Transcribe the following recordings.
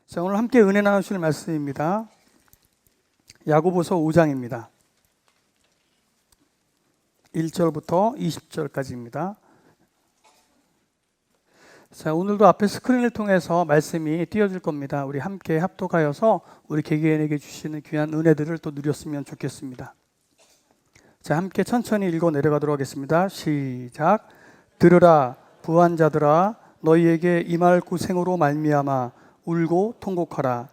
자, 오늘 함께 은혜 나누실 말씀입니다. 야고보서 5장입니다. 1절부터 20절까지입니다. 자, 오늘도 앞에 스크린을 통해서 말씀이 띄워질 겁니다. 우리 함께 합독하여서 우리 개개인에게 주시는 귀한 은혜들을 또 누렸으면 좋겠습니다. 자, 함께 천천히 읽어 내려가도록 하겠습니다. 시작. 들으라 부한 자들아, 너희에게 임할 고생으로 말미암아 울고 통곡하라.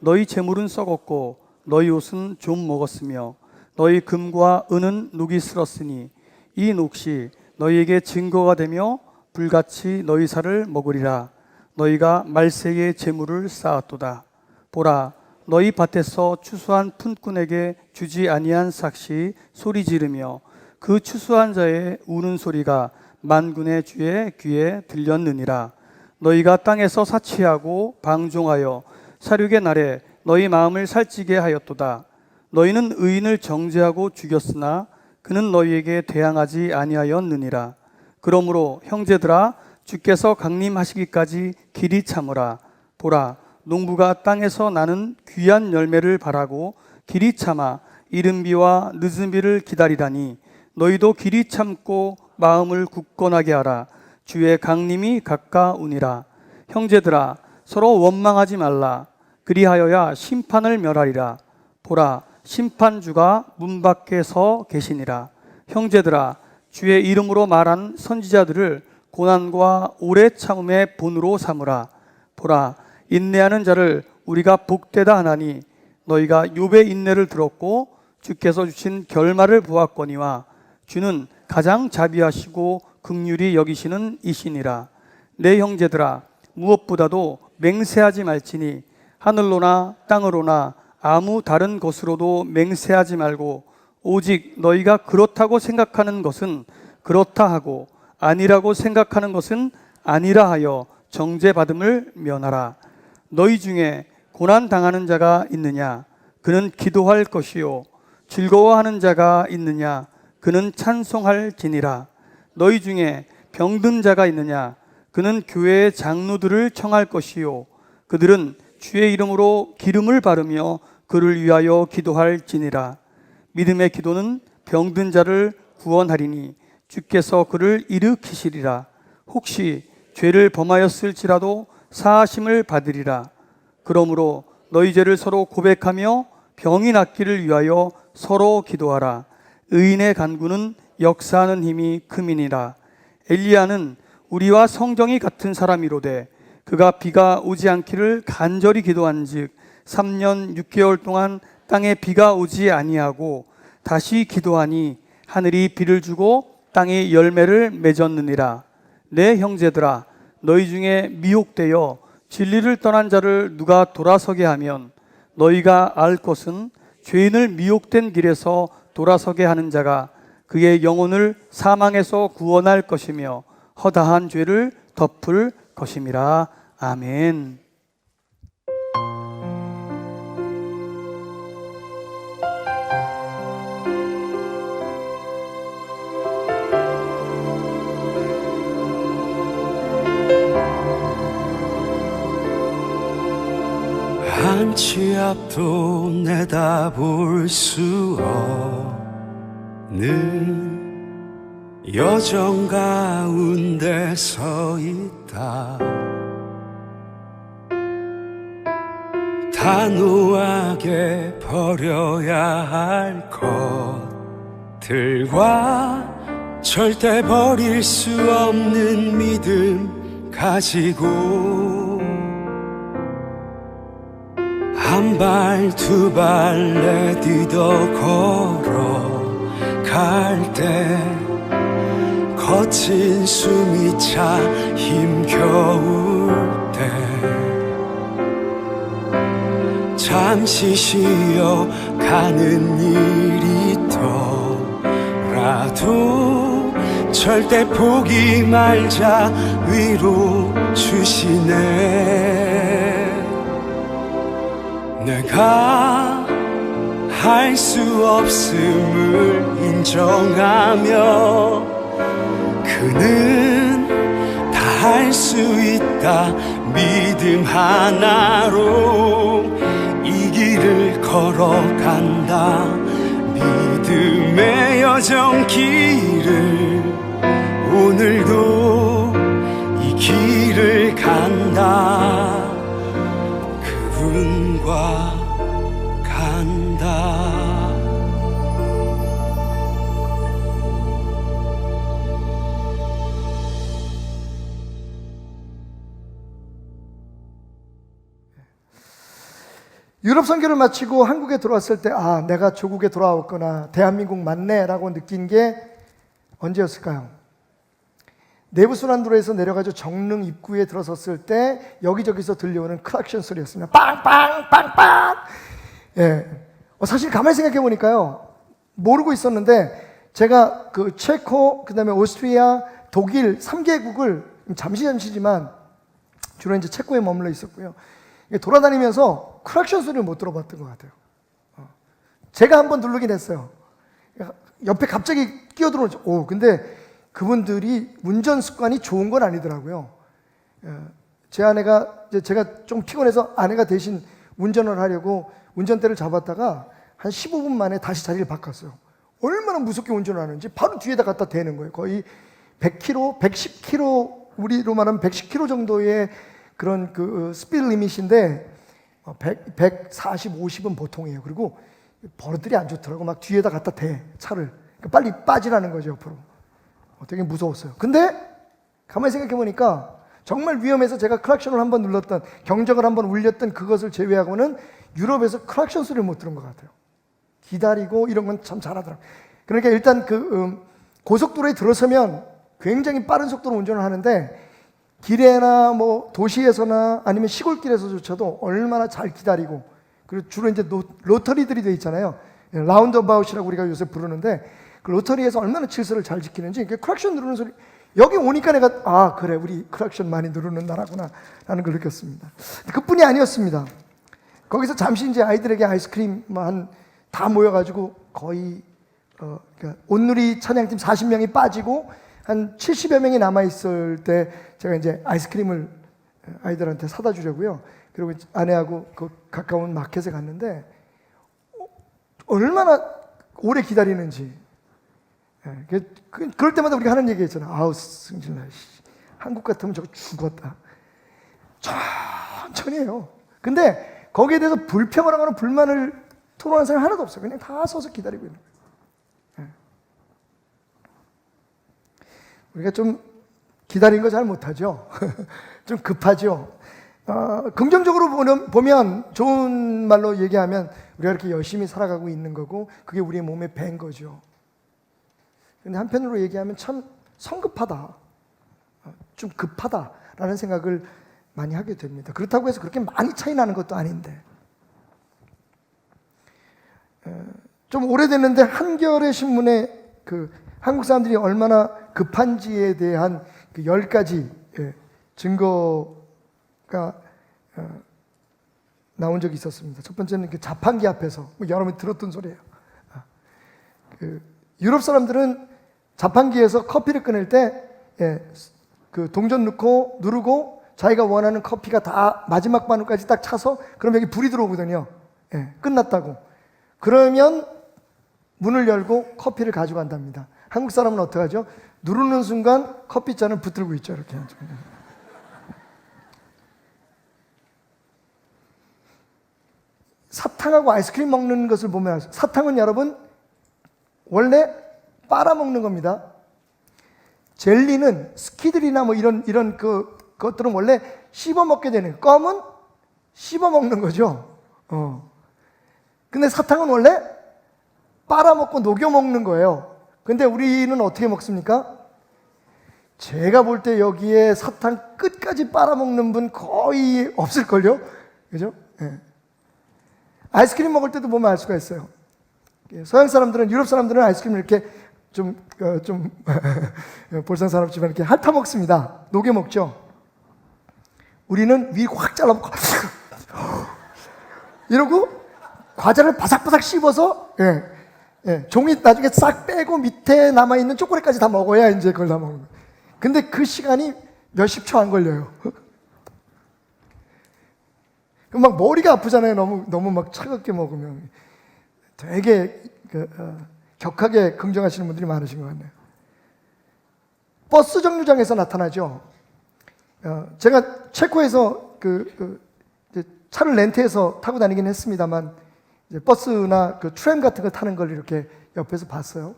너희 재물은 썩었고 너희 옷은 좀 먹었으며 너희 금과 은은 녹이 슬었으니 이 녹시 너희에게 증거가 되며 불같이 너희 살을 먹으리라. 너희가 말세에 재물을 쌓았도다. 보라, 너희 밭에서 추수한 푼꾼에게 주지 아니한 삭시 소리 지르며 그 추수한 자의 우는 소리가 만군의 주의 귀에 들렸느니라. 너희가 땅에서 사치하고 방종하여 사륙의 날에 너희 마음을 살찌게 하였도다. 너희는 의인을 정죄하고 죽였으나 그는 너희에게 대항하지 아니하였느니라. 그러므로 형제들아, 주께서 강림하시기까지 길이 참으라. 보라, 농부가 땅에서 나는 귀한 열매를 바라고 길이 참아 이른 비와 늦은 비를 기다리다니 너희도 길이 참고 마음을 굳건하게 하라. 주의 강림이 가까우니라. 형제들아, 서로 원망하지 말라. 그리하여야 심판을 멸하리라. 보라, 심판주가 문 밖에 서 계시니라. 형제들아, 주의 이름으로 말한 선지자들을 고난과 오래 참음의 본으로 삼으라. 보라, 인내하는 자를 우리가 복되다 하나니 너희가 욥의 인내를 들었고 주께서 주신 결말을 보았거니와 주는 가장 자비하시고 긍휼히 여기시는 이시니라. 내 형제들아, 무엇보다도 맹세하지 말지니 하늘로나 땅으로나 아무 다른 것으로도 맹세하지 말고 오직 너희가 그렇다고 생각하는 것은 그렇다 하고 아니라고 생각하는 것은 아니라 하여 정죄받음을 면하라. 너희 중에 고난 당하는 자가 있느냐? 그는 기도할 것이요. 즐거워하는 자가 있느냐? 그는 찬송할지니라. 너희 중에 병든 자가 있느냐? 그는 교회의 장로들을 청할 것이요. 그들은 주의 이름으로 기름을 바르며 그를 위하여 기도할지니라. 믿음의 기도는 병든 자를 구원하리니 주께서 그를 일으키시리라. 혹시 죄를 범하였을지라도 사하심을 받으리라. 그러므로 너희 죄를 서로 고백하며 병이 낫기를 위하여 서로 기도하라. 의인의 간구는 역사하는 힘이 큼이니라. 엘리야는 우리와 성정이 같은 사람이로되 그가 비가 오지 않기를 간절히 기도한즉 3년 6개월 동안 땅에 비가 오지 아니하고 다시 기도하니 하늘이 비를 주고 땅이 열매를 맺었느니라. 내 형제들아, 너희 중에 미혹되어 진리를 떠난 자를 누가 돌아서게 하면 너희가 알 것은 죄인을 미혹된 길에서 돌아서게 하는 자가 그의 영혼을 사망에서 구원할 것이며 허다한 죄를 덮을 것임이라. 아멘. 한 치 앞도 내다볼 수 없는 여정 가운데 서 있다. 단호하게 버려야 할 것들과 절대 버릴 수 없는 믿음 가지고 한 발 두 발 내딛어 걸어갈 때 거친 숨이 차 힘겨울 때 잠시 쉬어가는 일이 있더라도 절대 포기 말자 위로 주시네. 내가 할 수 없음을 인정하며 그는 다 할 수 있다. 믿음 하나로 이 길을 걸어간다. 믿음의 여정 길을 오늘도 이 길을 간다. 그분과 간다. 유럽 선교를 마치고 한국에 들어왔을 때 내가 조국에 돌아왔구나, 대한민국 맞네 라고 느낀 게 언제였을까요? 내부순환도로에서 내려가지고 정릉 입구에 들어섰을 때 여기저기서 들려오는 크락션 소리였습니다. 빵빵 빵빵. 사실 가만히 생각해 보니까요, 모르고 있었는데 제가 그 체코, 그 다음에 오스트리아, 독일 3개국을 잠시지만 주로 이제 체코에 머물러 있었고요. 돌아다니면서 크락션 소리를 못 들어봤던 것 같아요. 제가 한번 누르긴 했어요. 옆에 갑자기 끼어들어오죠. 근데 그분들이 운전 습관이 좋은 건 아니더라고요. 제 아내가, 제가 좀 피곤해서 아내가 대신 운전을 하려고 운전대를 잡았다가 한 15분 만에 다시 자리를 바꿨어요. 얼마나 무섭게 운전을 하는지 바로 뒤에다 갖다 대는 거예요. 거의 100km, 110km, 우리로 말하면 110km 정도의 그런 그 스피드 리밋인데 140, 50은 보통이에요. 그리고 버릇들이 안 좋더라고. 막 뒤에다 갖다 대, 차를. 그러니까 빨리 빠지라는 거죠, 옆으로. 되게 무서웠어요. 근데 가만히 생각해 보니까 정말 위험해서 제가 크락션을 한번 눌렀던, 경적을 한번 울렸던 그것을 제외하고는 유럽에서 크락션 소리를 못 들은 것 같아요. 기다리고 이런 건 참 잘하더라고요. 그러니까 일단 고속도로에 들어서면 굉장히 빠른 속도로 운전을 하는데 길에나 뭐 도시에서나 아니면 시골길에서조차도 얼마나 잘 기다리고, 그리고 주로 이제 로터리들이 돼 있잖아요. 라운드어바웃이라고 우리가 요새 부르는데 그 로터리에서 얼마나 질서를 잘 지키는지, 크락션 누르는 소리, 여기 오니까 내가 그래, 우리 크락션 많이 누르는 나라구나 라는 걸 느꼈습니다. 그뿐이 아니었습니다. 거기서 잠시 이제 아이들에게 아이스크림만 다 모여가지고 거의 그러니까 온누리 찬양팀 40명이 빠지고 한 70여 명이 남아있을 때 제가 이제 아이스크림을 아이들한테 사다 주려고요. 그리고 아내하고 그 가까운 마켓에 갔는데 얼마나 오래 기다리는지. 그럴 때마다 우리가 하는 얘기 있잖아. 승진아, 한국 같으면 저거 죽었다. 천천히 해요. 근데 거기에 대해서 불평을 하거나 불만을 토로하는 사람이 하나도 없어요. 그냥 다 서서 기다리고 있는 거예요. 우리가 좀 기다리는 거 잘 못하죠. 좀 급하죠. 긍정적으로 보면 좋은 말로 얘기하면 우리가 이렇게 열심히 살아가고 있는 거고 그게 우리의 몸에 밴 거죠. 근데 한편으로 얘기하면 참 성급하다, 좀 급하다라는 생각을 많이 하게 됩니다. 그렇다고 해서 그렇게 많이 차이 나는 것도 아닌데, 좀 오래됐는데 한겨레 신문에 그 한국 사람들이 얼마나 급한지에 대한 그 10가지 증거가 나온 적이 있었습니다. 첫 번째는 그 자판기 앞에서, 여러분이 들었던 소리예요. 유럽 사람들은 자판기에서 커피를 꺼낼 때 그 동전 넣고 누르고 자기가 원하는 커피가 다 마지막 바늘까지 딱 차서 그럼 여기 불이 들어오거든요. 끝났다고. 그러면 문을 열고 커피를 가져간답니다. 한국 사람은 어떻게 하죠? 누르는 순간 커피잔을 붙들고 있죠. 이렇게. 사탕하고 아이스크림 먹는 것을 보면 아세요? 사탕은 여러분 원래 빨아먹는 겁니다. 젤리는 스키들이나 뭐 이런 것들은 원래 씹어먹게 되는, 껌은 씹어먹는 거죠. 근데 사탕은 원래 빨아먹고 녹여먹는 거예요. 근데 우리는 어떻게 먹습니까? 제가 볼 때 여기에 사탕 끝까지 빨아먹는 분 거의 없을걸요? 그죠? 아이스크림 먹을 때도 보면 알 수가 있어요. 서양 사람들은, 유럽 사람들은 아이스크림을 이렇게 좀 볼상 산업지만 이렇게 핥아 먹습니다. 녹여 먹죠. 우리는 위 확 잘라먹고 이러고 과자를 바삭바삭 씹어서 종이 나중에 싹 빼고 밑에 남아있는 초콜릿까지 다 먹어야 이제 그걸 다 먹는 거예요. 근데 그 시간이 몇십 초 안 걸려요. 막 머리가 아프잖아요. 너무 막 차갑게 먹으면. 되게 격하게 긍정하시는 분들이 많으신 것 같네요. 버스 정류장에서 나타나죠. 제가 체코에서 이제 차를 렌트해서 타고 다니긴 했습니다만, 이제 버스나 트램 같은 걸 타는 걸 이렇게 옆에서 봤어요.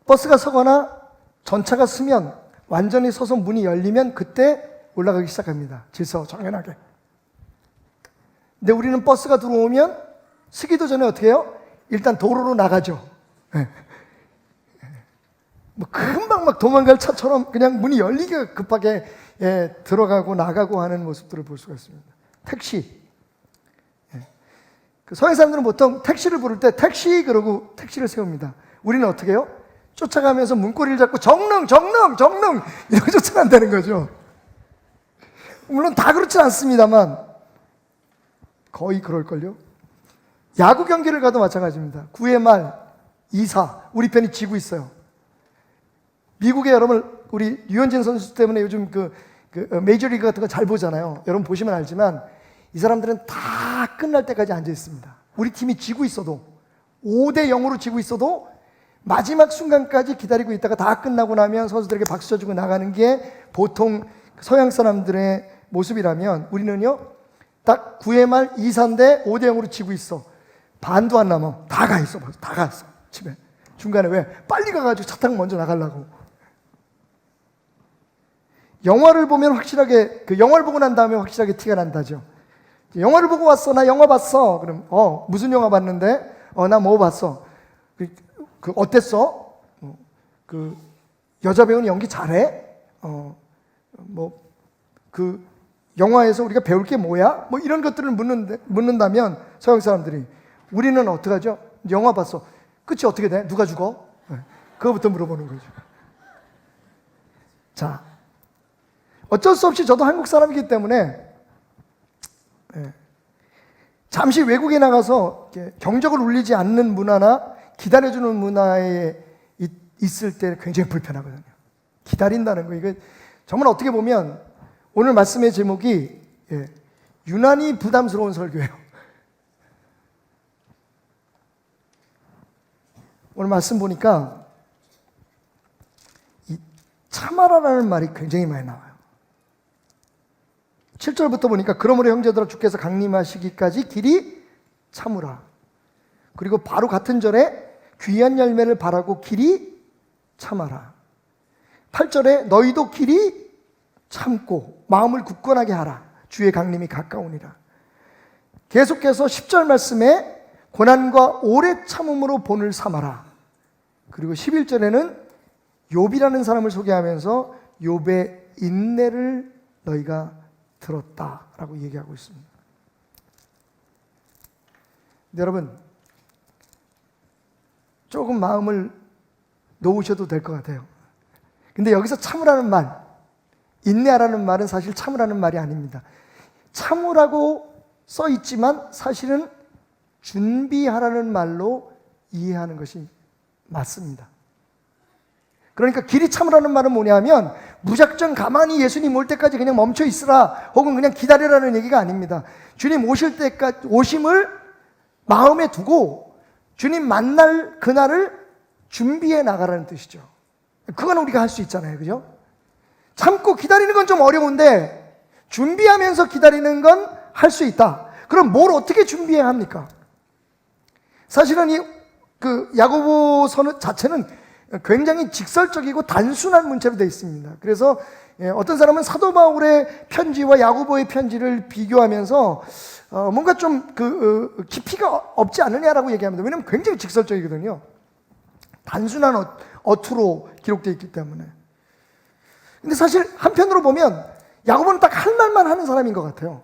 버스가 서거나 전차가 서면, 완전히 서서 문이 열리면 그때 올라가기 시작합니다. 질서 정연하게. 근데 우리는 버스가 들어오면 서기도 전에 어떻게 해요? 일단 도로로 나가죠. 뭐 금방 막 도망갈 차처럼 그냥 문이 열리게 급하게 들어가고 나가고 하는 모습들을 볼 수가 있습니다. 택시. 서양 사람들은 보통 택시를 부를 때 택시 그러고 택시를 세웁니다. 우리는 어떻게 해요? 쫓아가면서 문고리를 잡고 정릉 이렇게 쫓아간다는 거죠. 물론 다 그렇진 않습니다만 거의 그럴걸요. 야구 경기를 가도 마찬가지입니다. 9회 말 2사 우리 편이 지고 있어요. 미국의 여러분, 우리 류현진 선수 때문에 요즘 메이저리그 같은 거 잘 보잖아요. 여러분 보시면 알지만 이 사람들은 다 끝날 때까지 앉아 있습니다. 우리 팀이 지고 있어도 5대 0으로 지고 있어도 마지막 순간까지 기다리고 있다가 다 끝나고 나면 선수들에게 박수 쳐주고 나가는 게 보통 서양 사람들의 모습이라면, 우리는요 딱 9회 말 2사인데 5대 0으로 지고 있어. 반도 안 남아. 다 가 있어. 벌써 다 갔어. 집에. 중간에 왜? 빨리 가가지고 차 타고 먼저 나가려고. 영화를 보면 확실하게, 영화를 보고 난 다음에 확실하게 티가 난다죠. 영화를 보고 왔어. 나 영화 봤어. 그럼 무슨 영화 봤는데? 나 뭐 봤어. 어땠어? 여자 배우는 연기 잘해? 영화에서 우리가 배울 게 뭐야? 뭐 이런 것들을 묻는다면 서양 사람들이, 우리는 어떡하죠? 영화 봤어. 끝이 어떻게 돼? 누가 죽어? 그거부터 물어보는 거죠. 자, 어쩔 수 없이 저도 한국 사람이기 때문에 잠시 외국에 나가서 경적을 울리지 않는 문화나 기다려주는 문화에 있을 때 굉장히 불편하거든요. 기다린다는 거, 이거 정말 어떻게 보면 오늘 말씀의 제목이 유난히 부담스러운 설교예요. 오늘 말씀 보니까 이 참아라라는 말이 굉장히 많이 나와요. 7절부터 보니까 그러므로 형제들아 주께서 강림하시기까지 길이 참으라. 그리고 바로 같은 절에 귀한 열매를 바라고 길이 참아라. 8절에 너희도 길이 참고 마음을 굳건하게 하라. 주의 강림이 가까우니라. 계속해서 10절 말씀에 고난과 오래 참음으로 본을 삼아라. 그리고 11절에는 욥이라는 사람을 소개하면서 욥의 인내를 너희가 들었다라고 얘기하고 있습니다. 근데 여러분, 조금 마음을 놓으셔도 될 것 같아요. 근데 여기서 참으라는 말, 인내하라는 말은 사실 참으라는 말이 아닙니다. 참으라고 써 있지만 사실은 준비하라는 말로 이해하는 것이 맞습니다. 그러니까 길이 참으라는 말은 뭐냐면 무작정 가만히 예수님 올 때까지 그냥 멈춰 있으라 혹은 그냥 기다리라는 얘기가 아닙니다. 주님 오실 때까지, 오심을 마음에 두고 주님 만날 그날을 준비해 나가라는 뜻이죠. 그건 우리가 할 수 있잖아요. 그죠? 참고 기다리는 건 좀 어려운데 준비하면서 기다리는 건 할 수 있다. 그럼 뭘 어떻게 준비해야 합니까? 사실은 야고보서 자체는 굉장히 직설적이고 단순한 문체로 되어 있습니다. 그래서 어떤 사람은 사도 바울의 편지와 야고보의 편지를 비교하면서 뭔가 좀 깊이가 없지 않느냐라고 얘기합니다. 왜냐하면 굉장히 직설적이거든요. 단순한 어투로 기록되어 있기 때문에. 근데 사실 한편으로 보면 야고보는 딱 할 말만 하는 사람인 것 같아요.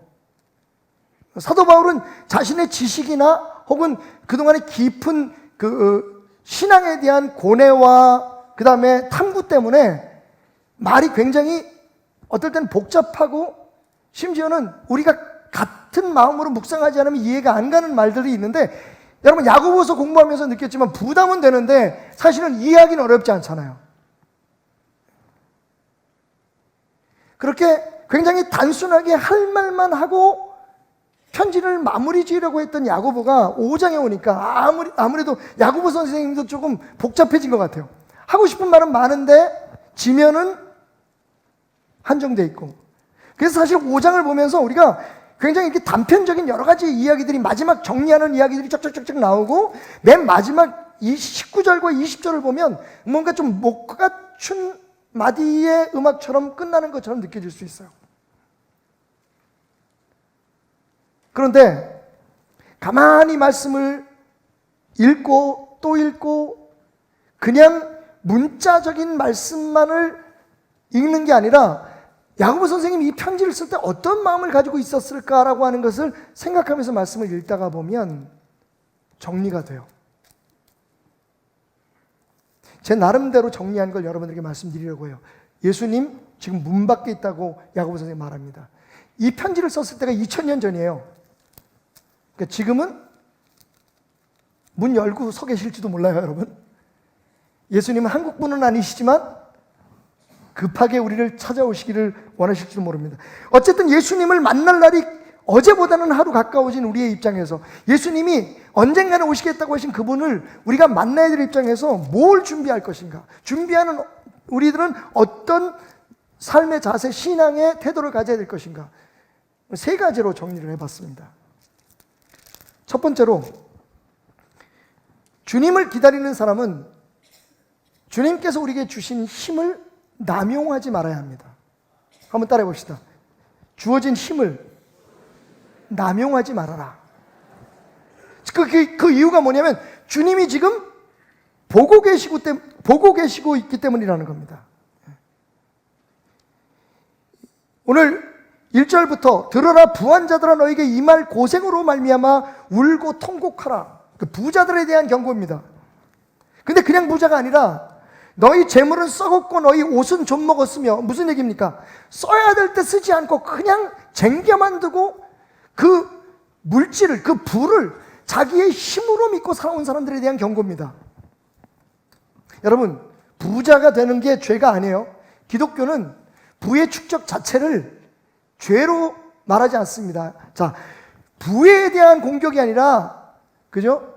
사도 바울은 자신의 지식이나 혹은 그동안의 깊은 신앙에 대한 고뇌와 그 다음에 탐구 때문에 말이 굉장히 어떨 때는 복잡하고 심지어는 우리가 같은 마음으로 묵상하지 않으면 이해가 안 가는 말들이 있는데, 여러분 야고보서 공부하면서 느꼈지만 부담은 되는데 사실은 이해하기는 어렵지 않잖아요. 그렇게 굉장히 단순하게 할 말만 하고 편지를 마무리 지으려고 했던 야고보가 5장에 오니까 아무래도 야고보 선생님도 조금 복잡해진 것 같아요. 하고 싶은 말은 많은데 지면은 한정돼 있고. 그래서 사실 5장을 보면서 우리가 굉장히 이렇게 단편적인 여러 가지 이야기들이 마지막 정리하는 이야기들이 쩍쩍쩍쩍 나오고 맨 마지막 19절과 20절을 보면 뭔가 좀 못 갖춘 마디의 음악처럼 끝나는 것처럼 느껴질 수 있어요. 그런데 가만히 말씀을 읽고 또 읽고 그냥 문자적인 말씀만을 읽는 게 아니라 야고보 선생님이 이 편지를 쓸 때 어떤 마음을 가지고 있었을까라고 하는 것을 생각하면서 말씀을 읽다가 보면 정리가 돼요. 제 나름대로 정리한 걸 여러분들에게 말씀드리려고 해요. 예수님 지금 문 밖에 있다고 야고보 선생님이 말합니다. 이 편지를 썼을 때가 2000년 전이에요. 그러니까 지금은 문 열고 서 계실지도 몰라요, 여러분. 예수님은 한국 분은 아니시지만 급하게 우리를 찾아오시기를 원하실지도 모릅니다. 어쨌든 예수님을 만날 날이 어제보다는 하루 가까워진 우리의 입장에서 예수님이 언젠가는 오시겠다고 하신 그분을 우리가 만나야 될 입장에서 뭘 준비할 것인가? 준비하는 우리들은 어떤 삶의 자세, 신앙의 태도를 가져야 될 것인가? 3가지로 정리를 해봤습니다. 첫 번째로, 주님을 기다리는 사람은 주님께서 우리에게 주신 힘을 남용하지 말아야 합니다. 한번 따라해 봅시다. 주어진 힘을 남용하지 말아라. 그 이유가 뭐냐면 주님이 지금 보고 계시고 있기 때문이라는 겁니다. 오늘 1절부터 들어라 부한 자들아 너에게 임할 고생으로 말미암아 울고 통곡하라. 그 부자들에 대한 경고입니다. 근데 그냥 부자가 아니라 너희 재물은 썩었고 너희 옷은 좀 먹었으며, 무슨 얘기입니까? 써야 될 때 쓰지 않고 그냥 쟁겨만 두고 그 물질을, 그 부를 자기의 힘으로 믿고 살아온 사람들에 대한 경고입니다. 여러분, 부자가 되는 게 죄가 아니에요. 기독교는 부의 축적 자체를 죄로 말하지 않습니다. 자, 부에 대한 공격이 아니라, 그죠?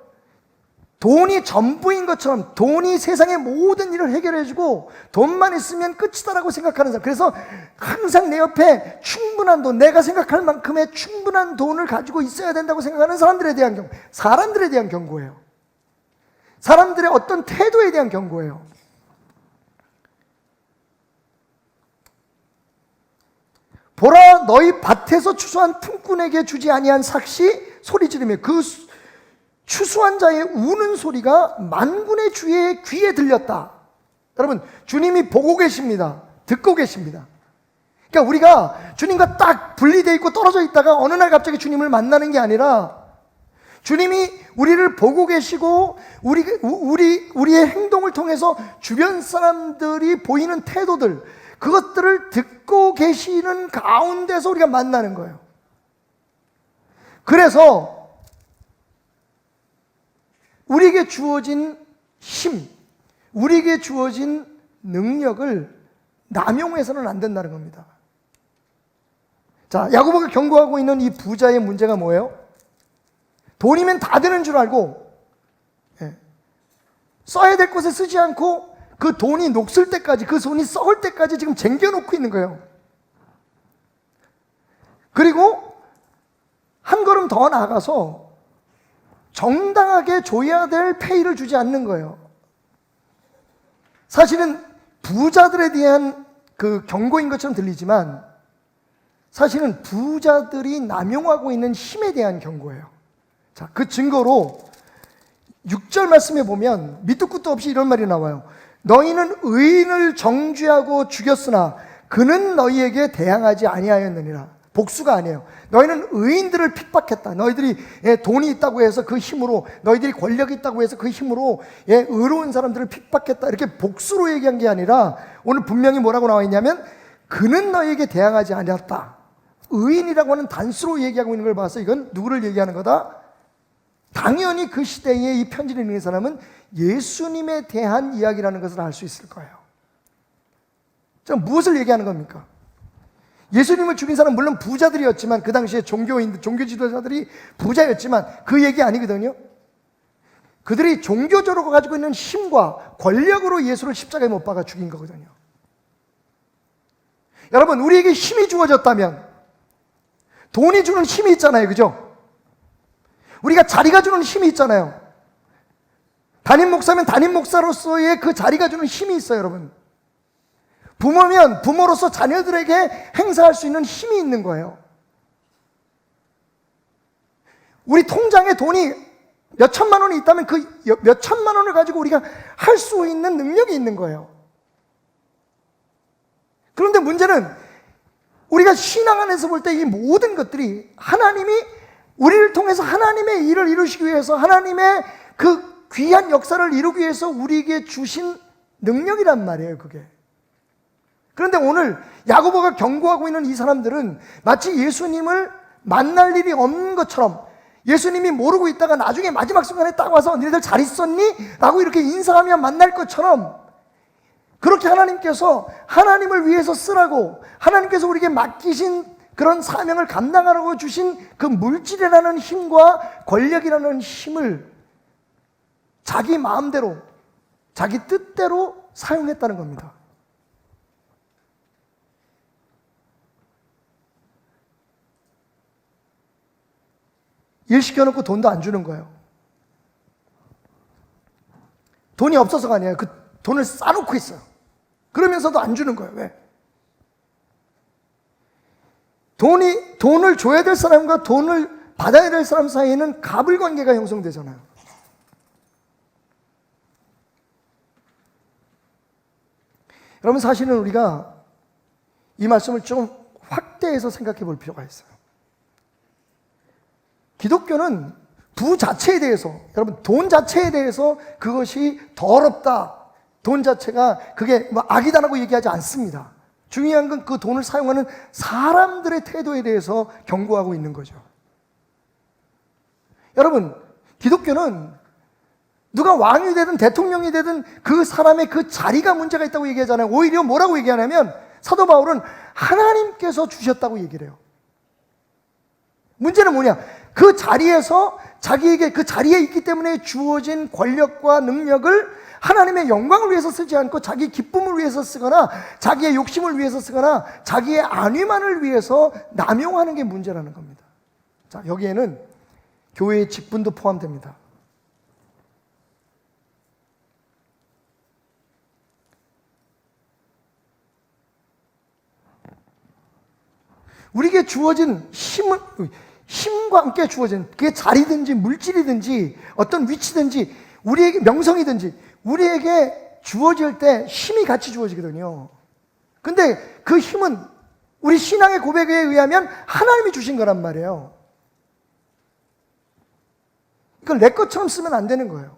돈이 전부인 것처럼 돈이 세상의 모든 일을 해결해주고 돈만 있으면 끝이다라고 생각하는 사람. 그래서 항상 내 옆에 충분한 돈, 내가 생각할 만큼의 충분한 돈을 가지고 있어야 된다고 생각하는 사람들에 대한 경고, 사람들에 대한 경고예요. 사람들의 어떤 태도에 대한 경고예요. 보라, 너희 밭에서 추수한 품꾼에게 주지 아니한 삭시 소리 지르며 그 추수한 자의 우는 소리가 만군의 주의 귀에 들렸다. 여러분, 주님이 보고 계십니다. 듣고 계십니다. 그러니까 우리가 주님과 딱 분리되어 있고 떨어져 있다가 어느 날 갑자기 주님을 만나는 게 아니라 주님이 우리를 보고 계시고 우리의 행동을 통해서 주변 사람들이 보이는 태도들, 그것들을 듣고 계시는 가운데서 우리가 만나는 거예요. 그래서 우리에게 주어진 힘, 우리에게 주어진 능력을 남용해서는 안 된다는 겁니다. 자, 야고보가 경고하고 있는 이 부자의 문제가 뭐예요? 돈이면 다 되는 줄 알고 써야 될 곳에 쓰지 않고 그 돈이 녹슬 때까지, 그 돈이 썩을 때까지 지금 쟁겨놓고 있는 거예요. 그리고 한 걸음 더 나아가서 정당하게 줘야 될 페이를 주지 않는 거예요. 사실은 부자들에 대한 그 경고인 것처럼 들리지만 사실은 부자들이 남용하고 있는 힘에 대한 경고예요. 자, 그 증거로 6절 말씀에 보면 밑도 끝도 없이 이런 말이 나와요. 너희는 의인을 정죄하고 죽였으나 그는 너희에게 대항하지 아니하였느니라. 복수가 아니에요. 너희는 의인들을 핍박했다. 너희들이 돈이 있다고 해서 그 힘으로, 너희들이 권력이 있다고 해서 그 힘으로 의로운 사람들을 핍박했다. 이렇게 복수로 얘기한 게 아니라 오늘 분명히 뭐라고 나와 있냐면 그는 너희에게 대항하지 아니었다. 의인이라고 하는 단수로 얘기하고 있는 걸 봐서 이건 누구를 얘기하는 거다? 당연히 그 시대에 이 편지를 읽는 사람은 예수님에 대한 이야기라는 것을 알 수 있을 거예요. 자, 무엇을 얘기하는 겁니까? 예수님을 죽인 사람은 물론 부자들이었지만, 그 당시에 종교 지도자들이 부자였지만 그 얘기 아니거든요. 그들이 종교적으로 가지고 있는 힘과 권력으로 예수를 십자가에 못 박아 죽인 거거든요. 여러분, 우리에게 힘이 주어졌다면, 돈이 주는 힘이 있잖아요, 그죠? 우리가 자리가 주는 힘이 있잖아요. 담임 목사면 담임 목사로서의 그 자리가 주는 힘이 있어요, 여러분. 부모면 부모로서 자녀들에게 행사할 수 있는 힘이 있는 거예요. 우리 통장에 돈이 몇 천만 원이 있다면 그 몇 천만 원을 가지고 우리가 할 수 있는 능력이 있는 거예요. 그런데 문제는 우리가 신앙 안에서 볼 때 이 모든 것들이 하나님이 우리를 통해서 하나님의 일을 이루시기 위해서, 하나님의 그 귀한 역사를 이루기 위해서 우리에게 주신 능력이란 말이에요, 그게. 그런데 오늘 야고보가 경고하고 있는 이 사람들은 마치 예수님을 만날 일이 없는 것처럼, 예수님이 모르고 있다가 나중에 마지막 순간에 딱 와서 너희들 잘 있었니? 라고 이렇게 인사하며 만날 것처럼, 그렇게 하나님께서 하나님을 위해서 쓰라고, 하나님께서 우리에게 맡기신 그런 사명을 감당하라고 주신 그 물질이라는 힘과 권력이라는 힘을 자기 마음대로, 자기 뜻대로 사용했다는 겁니다. 일 시켜놓고 돈도 안 주는 거예요. 돈이 없어서가 아니에요. 그 돈을 싸놓고 있어요. 그러면서도 안 주는 거예요. 왜? 돈을 줘야 될 사람과 돈을 받아야 될 사람 사이에는 갑을 관계가 형성되잖아요. 여러분, 사실은 우리가 이 말씀을 좀 확대해서 생각해 볼 필요가 있어요. 기독교는 부 자체에 대해서, 여러분, 돈 자체에 대해서 그것이 더럽다, 돈 자체가 그게 뭐 악이다라고 얘기하지 않습니다. 중요한 건 그 돈을 사용하는 사람들의 태도에 대해서 경고하고 있는 거죠. 여러분, 기독교는 누가 왕이 되든 대통령이 되든 그 사람의 그 자리가 문제가 있다고 얘기하잖아요. 오히려 뭐라고 얘기하냐면, 사도 바울은 하나님께서 주셨다고 얘기를 해요. 문제는 뭐냐? 그 자리에서 자기에게, 그 자리에 있기 때문에 주어진 권력과 능력을 하나님의 영광을 위해서 쓰지 않고 자기 기쁨을 위해서 쓰거나 자기의 욕심을 위해서 쓰거나 자기의 안위만을 위해서 남용하는 게 문제라는 겁니다. 자, 여기에는 교회의 직분도 포함됩니다. 우리에게 주어진 힘과 함께 주어진, 그게 자리든지 물질이든지 어떤 위치든지 우리에게 명성이든지 우리에게 주어질 때 힘이 같이 주어지거든요. 근데 그 힘은 우리 신앙의 고백에 의하면 하나님이 주신 거란 말이에요. 이걸 내 것처럼 쓰면 안 되는 거예요.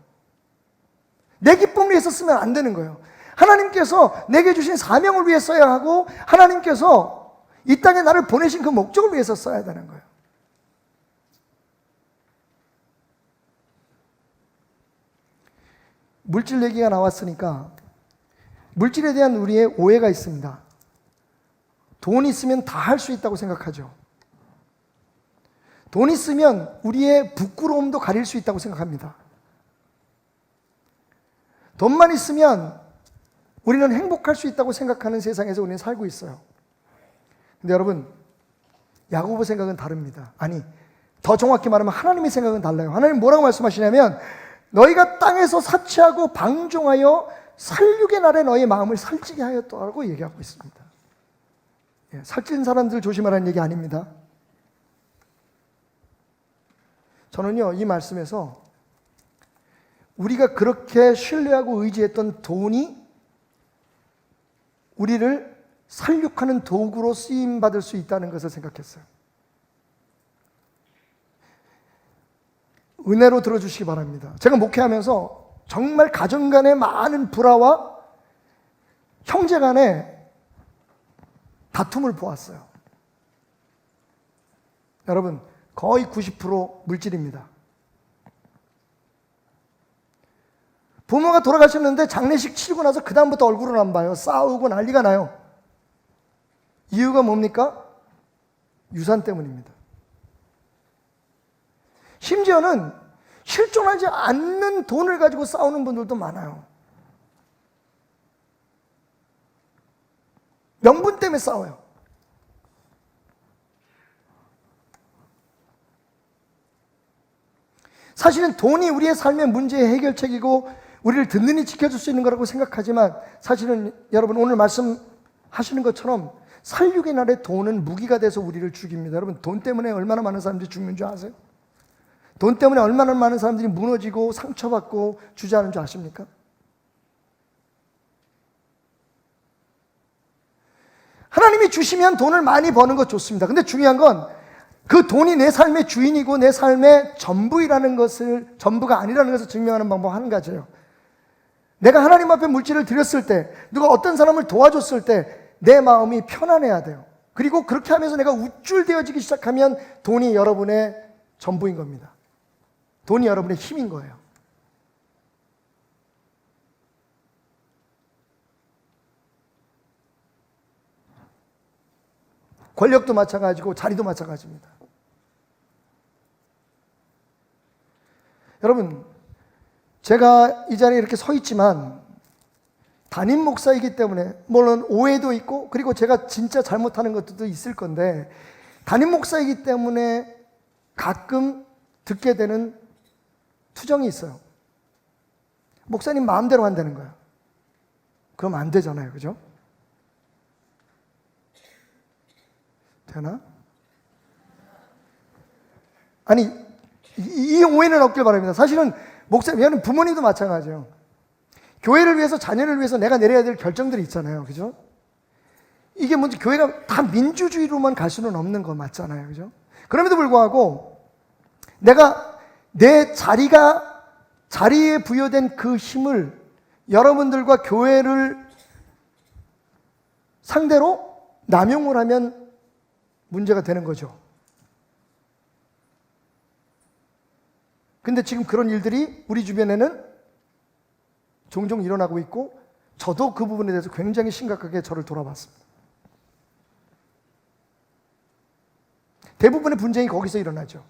내 기쁨을 위해서 쓰면 안 되는 거예요. 하나님께서 내게 주신 사명을 위해 써야 하고, 하나님께서 이 땅에 나를 보내신 그 목적을 위해서 써야 되는 거예요. 물질 얘기가 나왔으니까 물질에 대한 우리의 오해가 있습니다. 돈 있으면 다 할 수 있다고 생각하죠. 돈 있으면 우리의 부끄러움도 가릴 수 있다고 생각합니다. 돈만 있으면 우리는 행복할 수 있다고 생각하는 세상에서 우리는 살고 있어요. 근데 여러분, 야고보 생각은 다릅니다. 아니, 더 정확히 말하면 하나님의 생각은 달라요. 하나님 뭐라고 말씀하시냐면, 너희가 땅에서 사치하고 방종하여 살육의 날에 너희 마음을 살찌게 하였다고 얘기하고 있습니다. 살찐 사람들 조심하라는 얘기 아닙니다. 저는요, 이 말씀에서 우리가 그렇게 신뢰하고 의지했던 돈이 우리를 살육하는 도구로 쓰임받을 수 있다는 것을 생각했어요. 은혜로 들어주시기 바랍니다. 제가 목회하면서 정말 가정 간의 많은 불화와 형제 간의 다툼을 보았어요. 여러분, 거의 90% 물질입니다. 부모가 돌아가셨는데 장례식 치르고 나서 그 다음부터 얼굴을 안 봐요. 싸우고 난리가 나요. 이유가 뭡니까? 유산 때문입니다. 심지어는 실존하지 않는 돈을 가지고 싸우는 분들도 많아요. 명분 때문에 싸워요. 사실은 돈이 우리의 삶의 문제의 해결책이고 우리를 든든히 지켜줄 수 있는 거라고 생각하지만 사실은 여러분 오늘 말씀하시는 것처럼 살육의 날에 돈은 무기가 돼서 우리를 죽입니다. 여러분 돈 때문에 얼마나 많은 사람들이 죽는 줄 아세요? 돈 때문에 얼마나 많은 사람들이 무너지고 상처받고 주저하는 줄 아십니까? 하나님이 주시면 돈을 많이 버는 것 좋습니다. 근데 중요한 건 그 돈이 내 삶의 주인이고 내 삶의 전부이라는 것을, 전부가 아니라는 것을 증명하는 방법 한 가지예요. 내가 하나님 앞에 물질을 드렸을 때, 누가 어떤 사람을 도와줬을 때 내 마음이 편안해야 돼요. 그리고 그렇게 하면서 내가 우쭐대어지기 시작하면 돈이 여러분의 전부인 겁니다. 돈이 여러분의 힘인 거예요. 권력도 마찬가지고 자리도 마찬가지입니다. 여러분, 제가 이 자리에 이렇게 서 있지만 담임 목사이기 때문에 물론 오해도 있고 그리고 제가 진짜 잘못하는 것들도 있을 건데 담임 목사이기 때문에 가끔 듣게 되는 투정이 있어요. 목사님 마음대로 한다는 거야. 그럼 안 되잖아요. 그죠? 되나? 아니 이 오해는 없길 바랍니다. 사실은 목사님, 부모님도 마찬가지예요. 교회를 위해서, 자녀를 위해서 내가 내려야 될 결정들이 있잖아요. 그죠? 이게 뭔지 교회가 다 민주주의로만 갈 수는 없는 거 맞잖아요. 그죠? 그럼에도 불구하고 내가 내 자리에 부여된 그 힘을 여러분들과 교회를 상대로 남용을 하면 문제가 되는 거죠. 근데 지금 그런 일들이 우리 주변에는 종종 일어나고 있고 저도 그 부분에 대해서 굉장히 심각하게 저를 돌아봤습니다. 대부분의 분쟁이 거기서 일어나죠.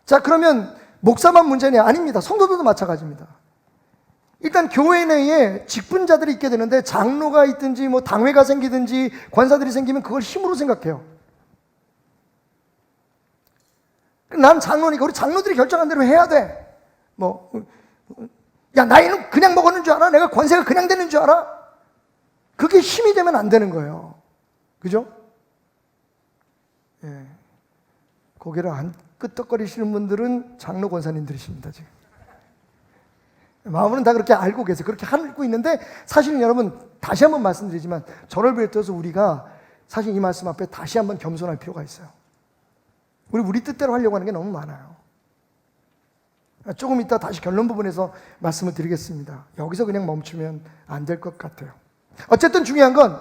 자, 그러면 목사만 문제냐? 아닙니다. 성도들도 마찬가지입니다. 일단 교회 내에 직분자들이 있게 되는데 장로가 있든지 뭐 당회가 생기든지 권사들이 생기면 그걸 힘으로 생각해요. 난 장로니까 우리 장로들이 결정한 대로 해야 돼. 야, 나이는 그냥 먹었는 줄 알아? 내가 권세가 그냥 되는 줄 알아? 그게 힘이 되면 안 되는 거예요. 그죠? 예. 고개를 안 끄떡거리시는 분들은 장로 권사님들이십니다, 지금. 마음은 다 그렇게 알고 계세요. 그렇게 하고 있는데, 사실은 여러분, 다시 한번 말씀드리지만, 저를 비롯해서 우리가 사실 이 말씀 앞에 다시 한번 겸손할 필요가 있어요. 우리 뜻대로 하려고 하는 게 너무 많아요. 조금 이따 다시 결론 부분에서 말씀을 드리겠습니다. 여기서 그냥 멈추면 안 될 것 같아요. 어쨌든 중요한 건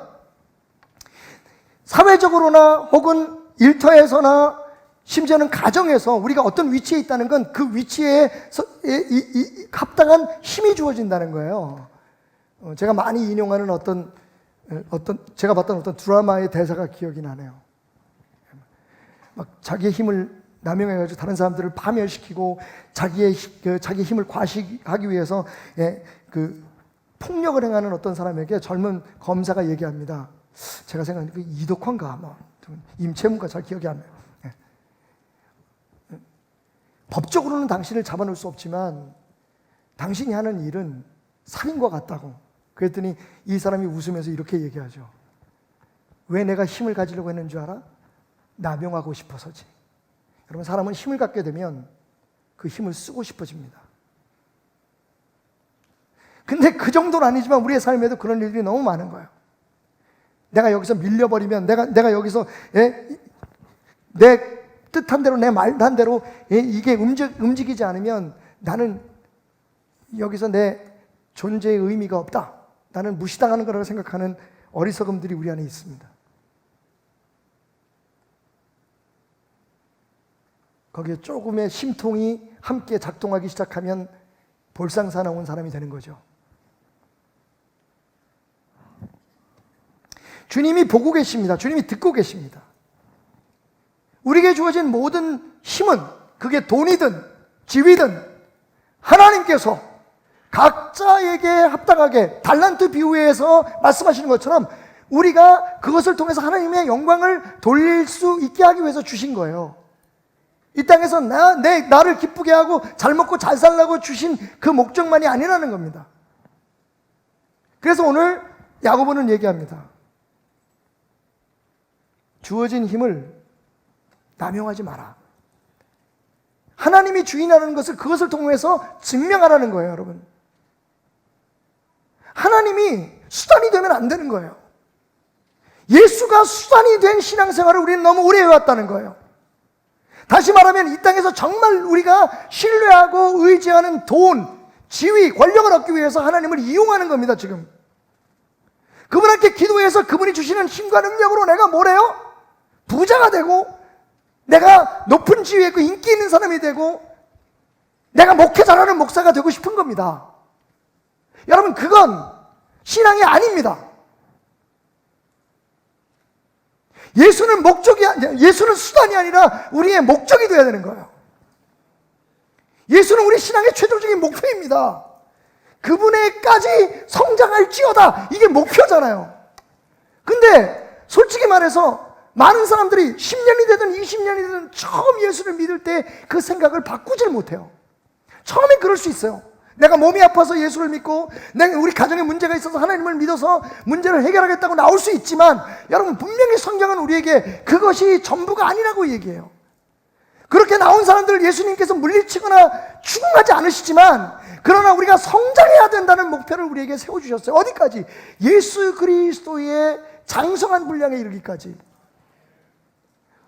사회적으로나 혹은 일터에서나 심지어는 가정에서 우리가 어떤 위치에 있다는 건 그 위치에 합당한 힘이 주어진다는 거예요. 제가 많이 인용하는 어떤 제가 봤던 어떤 드라마의 대사가 기억이 나네요. 막 자기의 힘을 남용해가지고 다른 사람들을 파멸시키고 자기 힘을 과시하기 위해서 그 폭력을 행하는 어떤 사람에게 젊은 검사가 얘기합니다. 제가 생각하는 그 이덕환가 임채문가 잘 기억이 안 나요. 법적으로는 당신을 잡아놓을 수 없지만 당신이 하는 일은 살인과 같다고. 그랬더니 이 사람이 웃으면서 이렇게 얘기하죠. 왜 내가 힘을 가지려고 했는 줄 알아? 남용하고 싶어서지. 여러분, 사람은 힘을 갖게 되면 그 힘을 쓰고 싶어집니다. 근데 그 정도는 아니지만 우리의 삶에도 그런 일들이 너무 많은 거예요. 내가 여기서 밀려버리면, 내가 여기서 내 뜻한 대로, 내 말한 대로 이게 움직이지 않으면 나는 여기서 내 존재의 의미가 없다. 나는 무시당하는 거라고 생각하는 어리석음들이 우리 안에 있습니다. 거기에 조금의 심통이 함께 작동하기 시작하면 볼상사나운 사람이 되는 거죠. 주님이 보고 계십니다. 주님이 듣고 계십니다. 우리에게 주어진 모든 힘은 그게 돈이든 지위든 하나님께서 각자에게 합당하게 달란트 비유에서 말씀하시는 것처럼 우리가 그것을 통해서 하나님의 영광을 돌릴 수 있게 하기 위해서 주신 거예요. 이 땅에서 나를 기쁘게 하고 잘 먹고 잘 살라고 주신 그 목적만이 아니라는 겁니다. 그래서 오늘 야고보는 얘기합니다. 주어진 힘을 남용하지 마라. 하나님이 주인이라는 것을 그것을 통해서 증명하라는 거예요, 여러분. 하나님이 수단이 되면 안 되는 거예요. 예수가 수단이 된 신앙생활을 우리는 너무 오래 해왔다는 거예요. 다시 말하면 이 땅에서 정말 우리가 신뢰하고 의지하는 돈, 지위, 권력을 얻기 위해서 하나님을 이용하는 겁니다, 지금. 그분한테 기도해서 그분이 주시는 힘과 능력으로 내가 뭐래요? 부자가 되고, 내가 높은 지위에 있고 인기 있는 사람이 되고, 내가 목회 잘하는 목사가 되고 싶은 겁니다. 여러분, 그건 신앙이 아닙니다. 예수는 수단이 아니라 우리의 목적이 되어야 되는 거예요. 예수는 우리 신앙의 최종적인 목표입니다. 그분에까지 성장할지어다. 이게 목표잖아요. 근데 솔직히 말해서 많은 사람들이 10년이 되든 20년이 되든 처음 예수를 믿을 때 그 생각을 바꾸질 못해요. 처음엔 그럴 수 있어요. 내가 몸이 아파서 예수를 믿고 우리 가정에 문제가 있어서 하나님을 믿어서 문제를 해결하겠다고 나올 수 있지만, 여러분, 분명히 성경은 우리에게 그것이 전부가 아니라고 얘기해요. 그렇게 나온 사람들을 예수님께서 물리치거나 추궁하지 않으시지만, 그러나 우리가 성장해야 된다는 목표를 우리에게 세워주셨어요. 어디까지? 예수 그리스도의 장성한 분량에 이르기까지.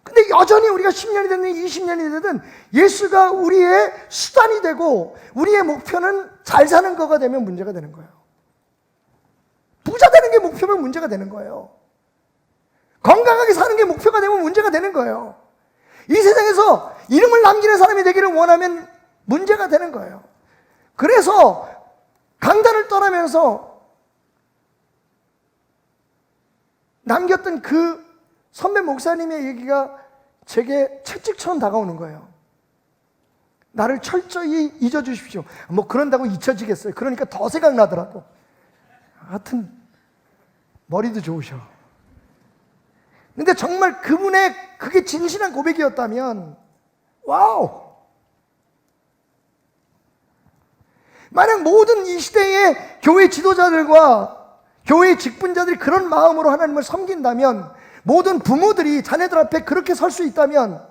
근데 여전히 우리가 10년이 되든 20년이 되든 예수가 우리의 수단이 되고 우리의 목표는 잘 사는 거가 되면 문제가 되는 거예요. 부자 되는 게 목표면 문제가 되는 거예요. 건강하게 사는 게 목표가 되면 문제가 되는 거예요. 이 세상에서 이름을 남기는 사람이 되기를 원하면 문제가 되는 거예요. 그래서 강단을 떠나면서 남겼던 그 선배 목사님의 얘기가 제게 채찍처럼 다가오는 거예요. 나를 철저히 잊어주십시오. 뭐 그런다고 잊혀지겠어요. 그러니까 더 생각나더라고. 하여튼 머리도 좋으셔. 근데 정말 그분의 그게 진실한 고백이었다면, 와우! 만약 모든 이 시대의 교회 지도자들과 교회의 직분자들이 그런 마음으로 하나님을 섬긴다면, 모든 부모들이 자녀들 앞에 그렇게 설 수 있다면,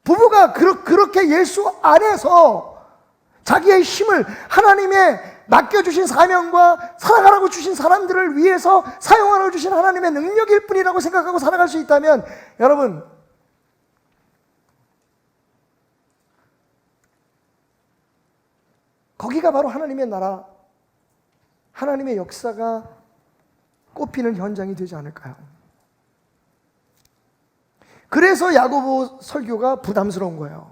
부부가 그렇게 예수 안에서 자기의 힘을 하나님의 맡겨주신 사명과 살아가라고 주신 사람들을 위해서 사용하라고 주신 하나님의 능력일 뿐이라고 생각하고 살아갈 수 있다면, 여러분, 거기가 바로 하나님의 나라, 하나님의 역사가 꽃피는 현장이 되지 않을까요? 그래서 야고보 설교가 부담스러운 거예요.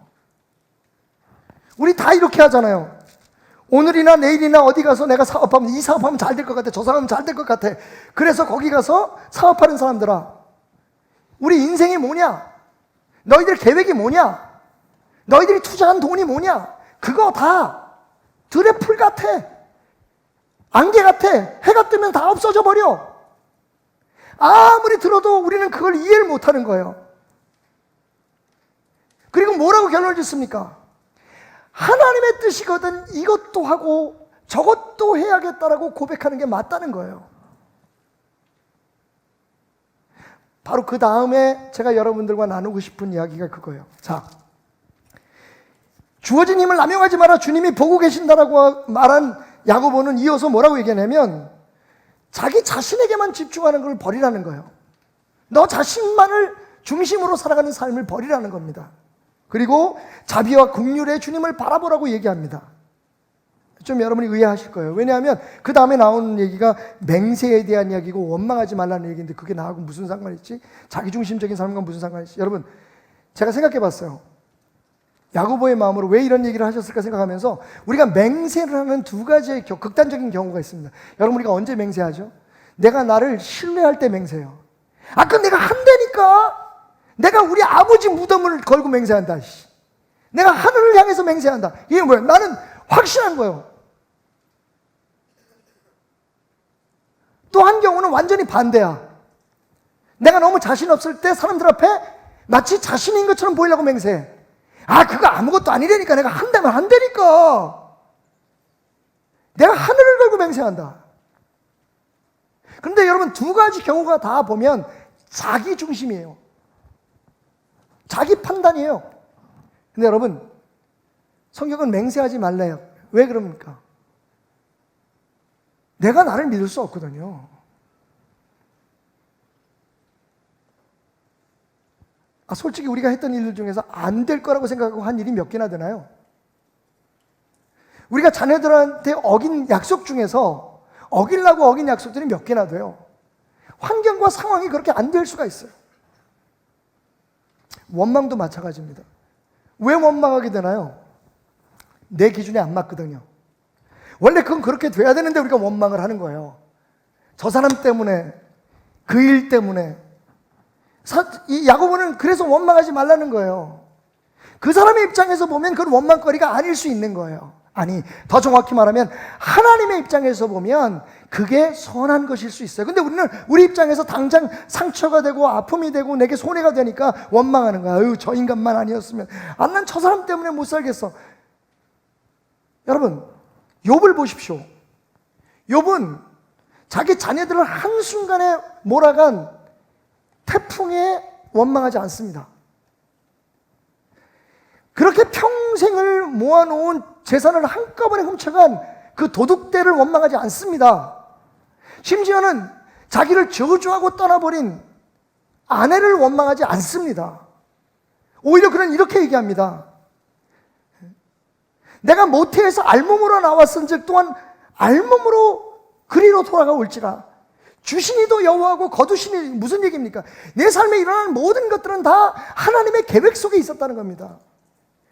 우리 다 이렇게 하잖아요. 오늘이나 내일이나 어디 가서 내가 사업하면, 이 사업하면 잘 될 것 같아, 저 사업하면 잘 될 것 같아. 그래서 거기 가서 사업하는 사람들아, 우리 인생이 뭐냐? 너희들 계획이 뭐냐? 너희들이 투자한 돈이 뭐냐? 그거 다 들의 풀 같아, 안개 같아. 해가 뜨면 다 없어져 버려. 아무리 들어도 우리는 그걸 이해를 못하는 거예요. 그리고 뭐라고 결론을 짓습니까? 하나님의 뜻이거든 이것도 하고 저것도 해야겠다라고 고백하는 게 맞다는 거예요. 바로 그 다음에 제가 여러분들과 나누고 싶은 이야기가 그거예요. 자, 주어진 힘을 남용하지 마라, 주님이 보고 계신다라고 말한 야고보는 이어서 뭐라고 얘기하냐면, 자기 자신에게만 집중하는 걸 버리라는 거예요. 너 자신만을 중심으로 살아가는 삶을 버리라는 겁니다. 그리고 자비와 긍휼의 주님을 바라보라고 얘기합니다. 좀 여러분이 의아하실 거예요. 왜냐하면 그 다음에 나오는 얘기가 맹세에 대한 이야기고 원망하지 말라는 얘기인데, 그게 나하고 무슨 상관이 있지? 자기중심적인 삶과 무슨 상관이 있지? 여러분, 제가 생각해 봤어요. 야고보의 마음으로 왜 이런 얘기를 하셨을까 생각하면서, 우리가 맹세를 하는 두 가지의 극단적인 경우가 있습니다. 여러분, 우리가 언제 맹세하죠? 내가 나를 신뢰할 때 맹세해요. 그건 내가 한다니까. 내가 우리 아버지 무덤을 걸고 맹세한다. 내가 하늘을 향해서 맹세한다. 이게 뭐예요? 나는 확신한 거예요. 또 한 경우는 완전히 반대야. 내가 너무 자신 없을 때 사람들 앞에 마치 자신인 것처럼 보이려고 맹세해. 그거 아무것도 아니라니까. 내가 한다면 한다니까. 내가 하늘을 걸고 맹세한다. 그런데 여러분, 두 가지 경우가 다 보면 자기 중심이에요. 자기 판단이에요. 근데 여러분, 성경은 맹세하지 말래요. 왜 그럽니까? 내가 나를 믿을 수 없거든요. 솔직히 우리가 했던 일들 중에서 안 될 거라고 생각하고 한 일이 몇 개나 되나요? 우리가 자녀들한테 어긴 약속 중에서 어기려고 어긴 약속들이 몇 개나 돼요. 환경과 상황이 그렇게 안 될 수가 있어요. 원망도 마찬가지입니다. 왜 원망하게 되나요? 내 기준에 안 맞거든요. 원래 그건 그렇게 돼야 되는데 우리가 원망을 하는 거예요. 저 사람 때문에, 그 일 때문에. 이 야고보는 그래서 원망하지 말라는 거예요. 그 사람의 입장에서 보면 그건 원망거리가 아닐 수 있는 거예요. 아니, 더 정확히 말하면 하나님의 입장에서 보면 그게 선한 것일 수 있어요. 근데 우리는 우리 입장에서 당장 상처가 되고 아픔이 되고 내게 손해가 되니까 원망하는 거야. 저 인간만 아니었으면. 난 저 사람 때문에 못 살겠어. 여러분, 욥을 보십시오. 욥은 자기 자녀들을 한순간에 몰아간 태풍에 원망하지 않습니다. 그렇게 평생을 모아놓은 재산을 한꺼번에 훔쳐간 그 도둑들을 원망하지 않습니다. 심지어는 자기를 저주하고 떠나버린 아내를 원망하지 않습니다. 오히려 그는 이렇게 얘기합니다. 내가 모태에서 알몸으로 나왔은즉 또한 알몸으로 그리로 돌아가올지라. 주신이도 여호와고 거두신이 무슨 얘기입니까? 내 삶에 일어나는 모든 것들은 다 하나님의 계획 속에 있었다는 겁니다.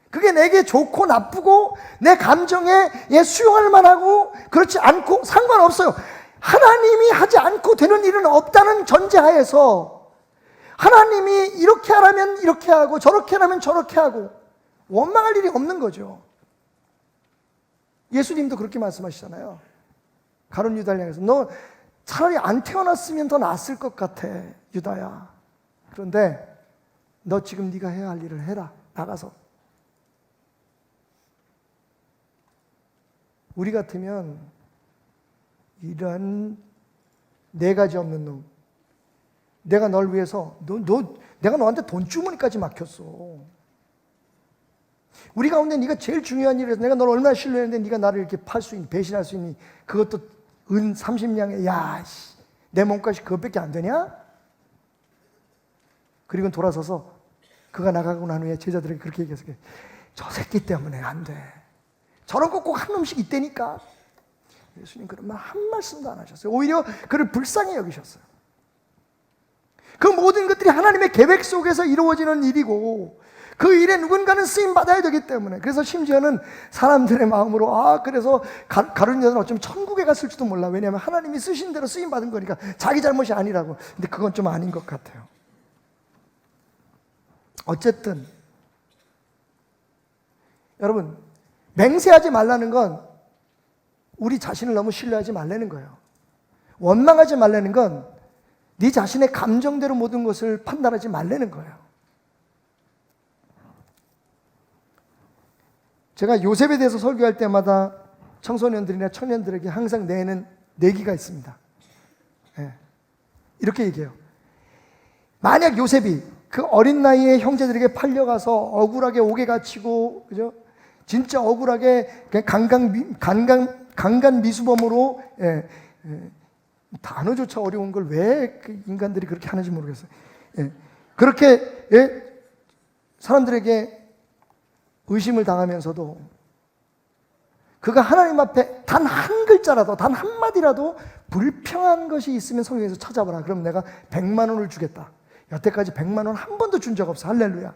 그게 내게 좋고 나쁘고 내 감정에 수용할 만하고 그렇지 않고 상관없어요. 하나님이 하지 않고 되는 일은 없다는 전제하에서 하나님이 이렇게 하라면 이렇게 하고 저렇게 하라면 저렇게 하고 원망할 일이 없는 거죠. 예수님도 그렇게 말씀하시잖아요. 가룟 유다를 향해서 너 차라리 안 태어났으면 더 낫을 것 같아, 유다야. 그런데 너 지금 네가 해야 할 일을 해라. 나가서. 우리 같으면 이런 네 가지 없는 놈, 내가 널 위해서 내가 너한테 돈 주머니까지 막혔어. 우리 가운데 네가 제일 중요한 일을 해서 내가 널 얼마나 신뢰했는데 네가 나를 이렇게 팔 수 있니, 배신할 수 있니? 그것도 은 30냥에 내 몸값이 그것밖에 안 되냐? 그리고 돌아서서 그가 나가고 난 후에 제자들에게 그렇게 얘기했어요. 저 새끼 때문에 안 돼. 저런 거 꼭 한 놈씩 있다니까. 예수님 그런 말 한 말씀도 안 하셨어요. 오히려 그를 불쌍히 여기셨어요. 그 모든 것들이 하나님의 계획 속에서 이루어지는 일이고 그 일에 누군가는 쓰임 받아야 되기 때문에, 그래서 심지어는 사람들의 마음으로 그래서 가룟 유다는 어쩌면 천국에 갔을지도 몰라. 왜냐하면 하나님이 쓰신 대로 쓰임 받은 거니까 자기 잘못이 아니라고. 근데 그건 좀 아닌 것 같아요. 어쨌든 여러분, 맹세하지 말라는 건 우리 자신을 너무 신뢰하지 말라는 거예요. 원망하지 말라는 건 네 자신의 감정대로 모든 것을 판단하지 말라는 거예요. 제가 요셉에 대해서 설교할 때마다 청소년들이나 청년들에게 항상 내는 내기가 있습니다. 이렇게 얘기해요. 만약 요셉이 그 어린 나이에 형제들에게 팔려가서 억울하게 옥에 갇히고, 그죠? 진짜 억울하게 강간 미수범으로, 단어조차 어려운 걸 왜 그 인간들이 그렇게 하는지 모르겠어요. 그렇게 사람들에게 의심을 당하면서도 그가 하나님 앞에 단 한 글자라도, 단 한마디라도 불평한 것이 있으면 성경에서 찾아보라. 그럼 내가 100만 원을 주겠다. 여태까지 100만 원 한 번도 준 적 없어. 할렐루야.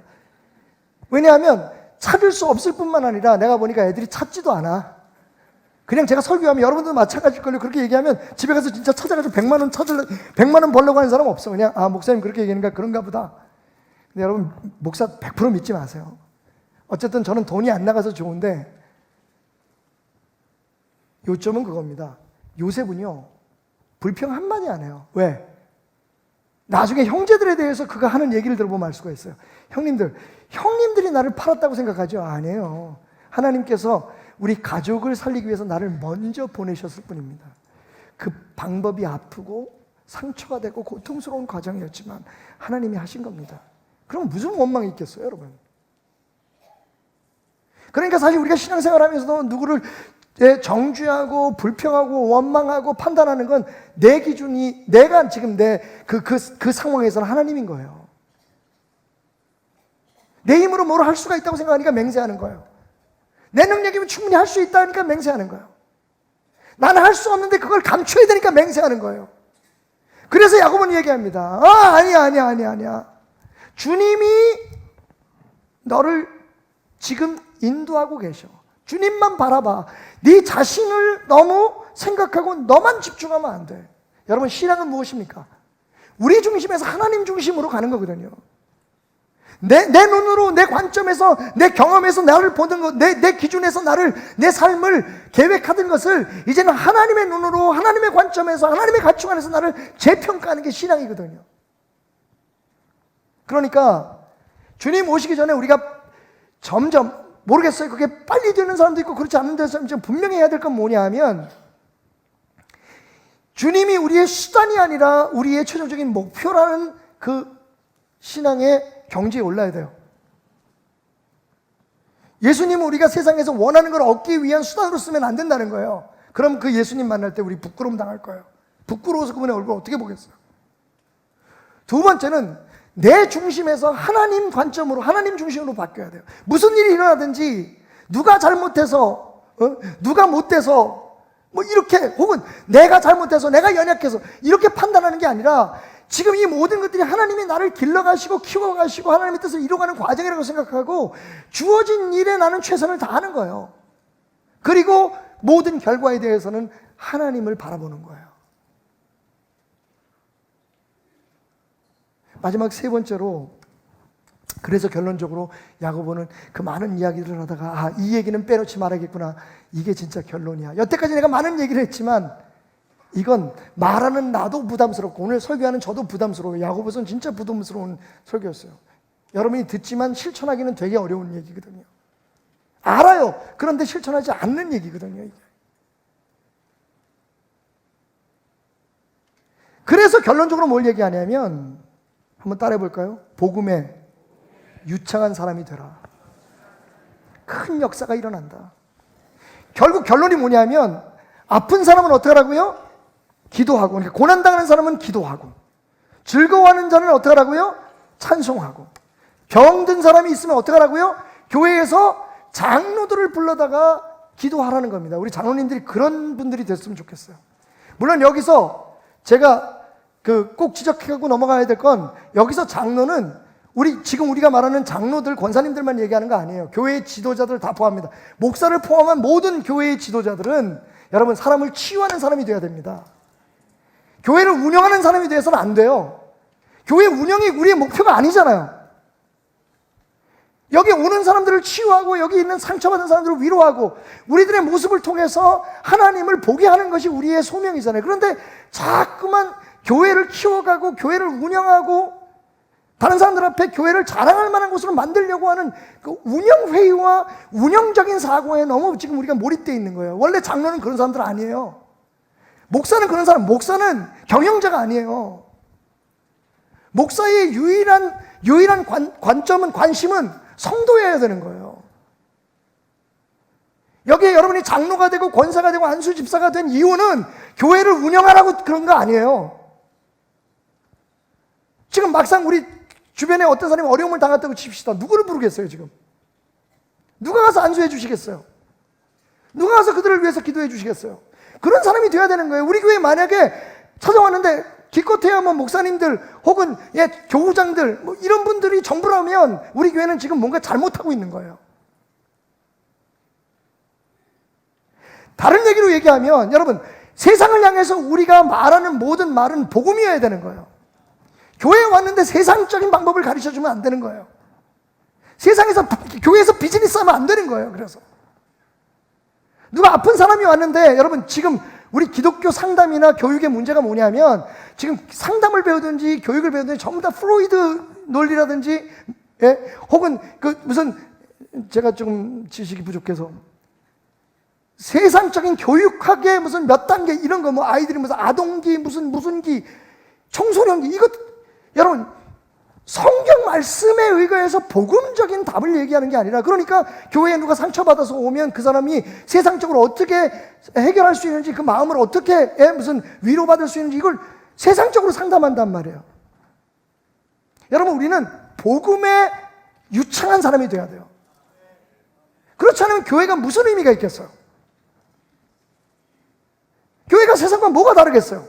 왜냐하면 찾을 수 없을 뿐만 아니라 내가 보니까 애들이 찾지도 않아. 그냥 제가 설교하면 여러분들도 마찬가지일걸요. 그렇게 얘기하면 집에 가서 진짜 찾아가지고 100만 원 찾을래, 100만 원 벌려고 하는 사람 없어. 그냥 목사님 그렇게 얘기하니까 그런가 보다. 근데 여러분 목사 100% 믿지 마세요. 어쨌든 저는 돈이 안 나가서 좋은데 요점은 그겁니다. 요셉은요 불평 한마디 안 해요. 왜? 나중에 형제들에 대해서 그가 하는 얘기를 들어보면 알 수가 있어요. 형님들이 나를 팔았다고 생각하죠? 아니에요. 하나님께서 우리 가족을 살리기 위해서 나를 먼저 보내셨을 뿐입니다. 그 방법이 아프고 상처가 되고 고통스러운 과정이었지만 하나님이 하신 겁니다. 그럼 무슨 원망이 있겠어요, 여러분? 그러니까 사실 우리가 신앙생활 하면서도 누구를 정죄하고 불평하고 원망하고 판단하는 건 내 기준이, 내가 지금 그 상황에서는 하나님인 거예요. 내 힘으로 뭘 할 수가 있다고 생각하니까 맹세하는 거예요. 내 능력이면 충분히 할 수 있다니까 맹세하는 거예요. 나는 할 수 없는데 그걸 감춰야 되니까 맹세하는 거예요. 그래서 야고보는 얘기합니다. 아니야. 주님이 너를 지금 인도하고 계셔. 주님만 바라봐. 네 자신을 너무 생각하고 너만 집중하면 안 돼. 여러분, 신앙은 무엇입니까? 우리 중심에서 하나님 중심으로 가는 거거든요. 내 눈으로, 내 관점에서, 내 경험에서 나를 보는 것, 내 기준에서 내 삶을 계획하던 것을 이제는 하나님의 눈으로, 하나님의 관점에서, 하나님의 가치관 안에서 나를 재평가하는 게 신앙이거든요. 그러니까 주님 오시기 전에 우리가 점점, 모르겠어요. 그게 빨리 되는 사람도 있고 그렇지 않은 데서 분명히 해야 될 건 뭐냐 하면, 주님이 우리의 수단이 아니라 우리의 최종적인 목표라는 그 신앙의 경지에 올라야 돼요. 예수님은 우리가 세상에서 원하는 걸 얻기 위한 수단으로 쓰면 안 된다는 거예요. 그럼 그 예수님 만날 때 우리 부끄러움 당할 거예요. 부끄러워서 그분의 얼굴 어떻게 보겠어요? 두 번째는 내 중심에서 하나님 관점으로, 하나님 중심으로 바뀌어야 돼요. 무슨 일이 일어나든지 누가 잘못해서, 누가 못돼서 뭐 이렇게, 혹은 내가 잘못해서, 내가 연약해서 이렇게 판단하는 게 아니라 지금 이 모든 것들이 하나님이 나를 길러가시고 키워가시고 하나님의 뜻을 이루어가는 과정이라고 생각하고 주어진 일에 나는 최선을 다하는 거예요. 그리고 모든 결과에 대해서는 하나님을 바라보는 거예요. 마지막 세 번째로, 그래서 결론적으로 야고보는 그 많은 이야기를 하다가 이 얘기는 빼놓지 말아야겠구나. 이게 진짜 결론이야. 여태까지 내가 많은 얘기를 했지만 이건 말하는 나도 부담스럽고 오늘 설교하는 저도 부담스러워요. 야고보서는 진짜 부담스러운 설교였어요. 여러분이 듣지만 실천하기는 되게 어려운 얘기거든요. 알아요. 그런데 실천하지 않는 얘기거든요, 이게. 그래서 결론적으로 뭘 얘기하냐면, 한번 따라해 볼까요? 복음에 유창한 사람이 되라. 큰 역사가 일어난다. 결국 결론이 뭐냐면, 아픈 사람은 어떻게 하라고요? 기도하고. 그러니까 고난당하는 사람은 기도하고, 즐거워하는 자는 어떻게 하라고요? 찬송하고. 병든 사람이 있으면 어떻게 하라고요? 교회에서 장로들을 불러다가 기도하라는 겁니다. 우리 장로님들이 그런 분들이 됐으면 좋겠어요. 물론 여기서 제가 꼭 지적하고 넘어가야 될 건, 여기서 장로는 지금 우리가 말하는 장로들, 권사님들만 얘기하는 거 아니에요. 교회의 지도자들 다 포함합니다. 목사를 포함한 모든 교회의 지도자들은 여러분 사람을 치유하는 사람이 돼야 됩니다. 교회를 운영하는 사람이 돼서는 안 돼요. 교회 운영이 우리의 목표가 아니잖아요. 여기 오는 사람들을 치유하고 여기 있는 상처받은 사람들을 위로하고 우리들의 모습을 통해서 하나님을 보게 하는 것이 우리의 소명이잖아요. 그런데 자꾸만 교회를 키워가고 교회를 운영하고 다른 사람들 앞에 교회를 자랑할 만한 곳으로 만들려고 하는 그 운영회의와 운영적인 사고에 너무 지금 우리가 몰입되어 있는 거예요. 원래 장로는 그런 사람들 아니에요. 목사는 그런 사람, 목사는 경영자가 아니에요. 목사의 유일한 관점은, 관심은 성도여야 되는 거예요. 여기에 여러분이 장로가 되고 권사가 되고 안수 집사가 된 이유는 교회를 운영하라고 그런 거 아니에요. 지금 막상 우리 주변에 어떤 사람이 어려움을 당했다고 칩시다. 누구를 부르겠어요, 지금? 누가 가서 안수해 주시겠어요? 누가 가서 그들을 위해서 기도해 주시겠어요? 그런 사람이 돼야 되는 거예요. 우리 교회에 만약에 찾아왔는데 기껏해야 뭐 목사님들 혹은 교우장들 뭐 이런 분들이 전부라면 우리 교회는 지금 뭔가 잘못하고 있는 거예요. 다른 얘기로 얘기하면 여러분, 세상을 향해서 우리가 말하는 모든 말은 복음이어야 되는 거예요. 교회에 왔는데 세상적인 방법을 가르쳐주면 안 되는 거예요. 교회에서 비즈니스 하면 안 되는 거예요. 그래서 누가 아픈 사람이 왔는데, 여러분 지금 우리 기독교 상담이나 교육의 문제가 뭐냐면, 지금 상담을 배우든지 교육을 배우든지 전부 다 프로이드 논리라든지, 예? 혹은 제가 조금 지식이 부족해서 세상적인 교육학의 무슨 몇 단계 이런 거, 뭐 아이들이 무슨 아동기, 무슨 기, 청소년기, 이거 여러분 성경 말씀에 의거해서 복음적인 답을 얘기하는 게 아니라, 그러니까 교회에 누가 상처받아서 오면 그 사람이 세상적으로 어떻게 해결할 수 있는지, 그 마음을 어떻게 무슨 위로받을 수 있는지, 이걸 세상적으로 상담한단 말이에요. 여러분, 우리는 복음에 유창한 사람이 돼야 돼요. 그렇지 않으면 교회가 무슨 의미가 있겠어요? 교회가 세상과 뭐가 다르겠어요?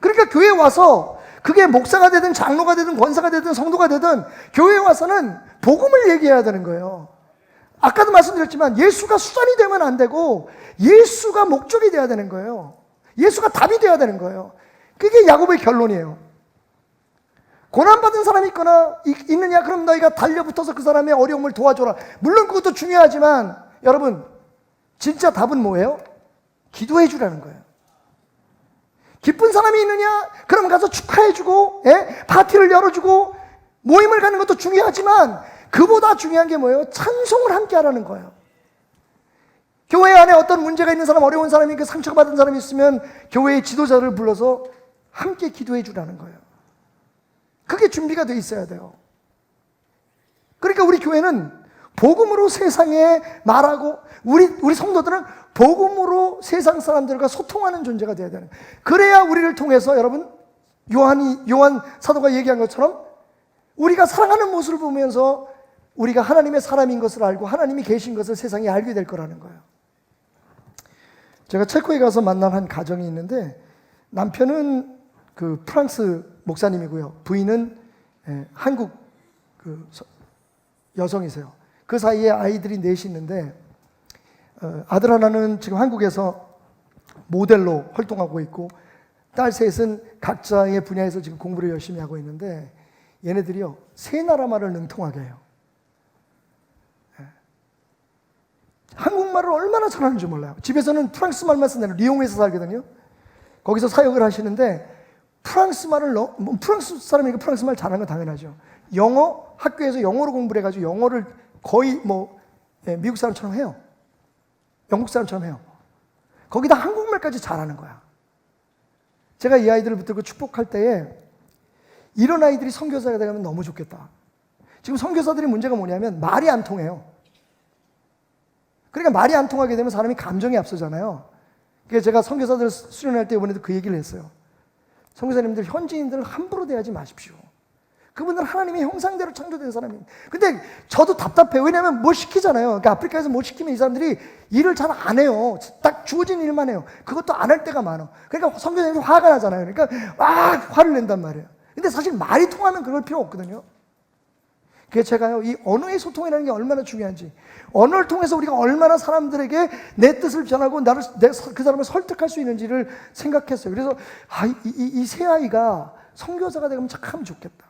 그러니까 교회에 와서, 그게 목사가 되든 장로가 되든 권사가 되든 성도가 되든, 교회에 와서는 복음을 얘기해야 되는 거예요. 아까도 말씀드렸지만 예수가 수단이 되면 안 되고 예수가 목적이 돼야 되는 거예요. 예수가 답이 돼야 되는 거예요. 그게 야고보의 결론이에요. 고난받은 사람이 있느냐? 그럼 너희가 달려붙어서 그 사람의 어려움을 도와줘라. 물론 그것도 중요하지만 여러분, 진짜 답은 뭐예요? 기도해 주라는 거예요. 기쁜 사람이 있느냐? 그럼 가서 축하해주고, 파티를 열어주고 모임을 가는 것도 중요하지만, 그보다 중요한 게 뭐예요? 찬송을 함께 하라는 거예요. 교회 안에 어떤 문제가 있는 사람, 어려운 사람이, 상처받은 사람이 있으면 교회의 지도자를 불러서 함께 기도해 주라는 거예요. 그게 준비가 돼 있어야 돼요. 그러니까 우리 교회는 복음으로 세상에 말하고, 우리 성도들은 복음으로 세상 사람들과 소통하는 존재가 되어야 되는 거예요. 그래야 우리를 통해서, 여러분, 요한 사도가 얘기한 것처럼 우리가 사랑하는 모습을 보면서 우리가 하나님의 사람인 것을 알고 하나님이 계신 것을 세상에 알게 될 거라는 거예요. 제가 체코에 가서 만난 한 가정이 있는데, 남편은 그 프랑스 목사님이고요, 부인은 한국 여성이세요. 그 사이에 아이들이 넷이 있는데, 아들 하나는 지금 한국에서 모델로 활동하고 있고, 딸 셋은 각자의 분야에서 지금 공부를 열심히 하고 있는데, 얘네들이요, 세 나라 말을 능통하게 해요. 한국말을 얼마나 잘하는지 몰라요. 집에서는 프랑스 말만 쓰는, 리옹에서 살거든요. 거기서 사역을 하시는데, 프랑스 사람이니까 프랑스 말 잘하는 건 당연하죠. 영어, 학교에서 영어로 공부를 해가지고 영어를 거의 미국 사람처럼 해요. 영국 사람처럼 해요. 거기다 한국말까지 잘하는 거야. 제가 이 아이들을 붙들고 축복할 때에, 이런 아이들이 선교사가 되면 너무 좋겠다. 지금 선교사들의 문제가 뭐냐면 말이 안 통해요. 그러니까 말이 안 통하게 되면 사람이 감정이 앞서잖아요. 그래서 제가 선교사들 수련할 때 이번에도 그 얘기를 했어요. 선교사님들, 현지인들을 함부로 대하지 마십시오. 그분들은 하나님의 형상대로 창조된 사람입니다. 근데 저도 답답해요. 왜냐하면 뭐 시키잖아요. 그러니까 아프리카에서 뭐 시키면 이 사람들이 일을 잘 안 해요. 딱 주어진 일만 해요. 그것도 안 할 때가 많아. 그러니까 선교사님들 화가 나잖아요. 그러니까 화를 낸단 말이에요. 근데 사실 말이 통하면 그럴 필요 없거든요. 그래서 제가요, 이 언어의 소통이라는 게 얼마나 중요한지, 언어를 통해서 우리가 얼마나 사람들에게 내 뜻을 전하고 그 사람을 설득할 수 있는지를 생각했어요. 그래서 이 새 아이가 선교사가 되면 참 좋겠다.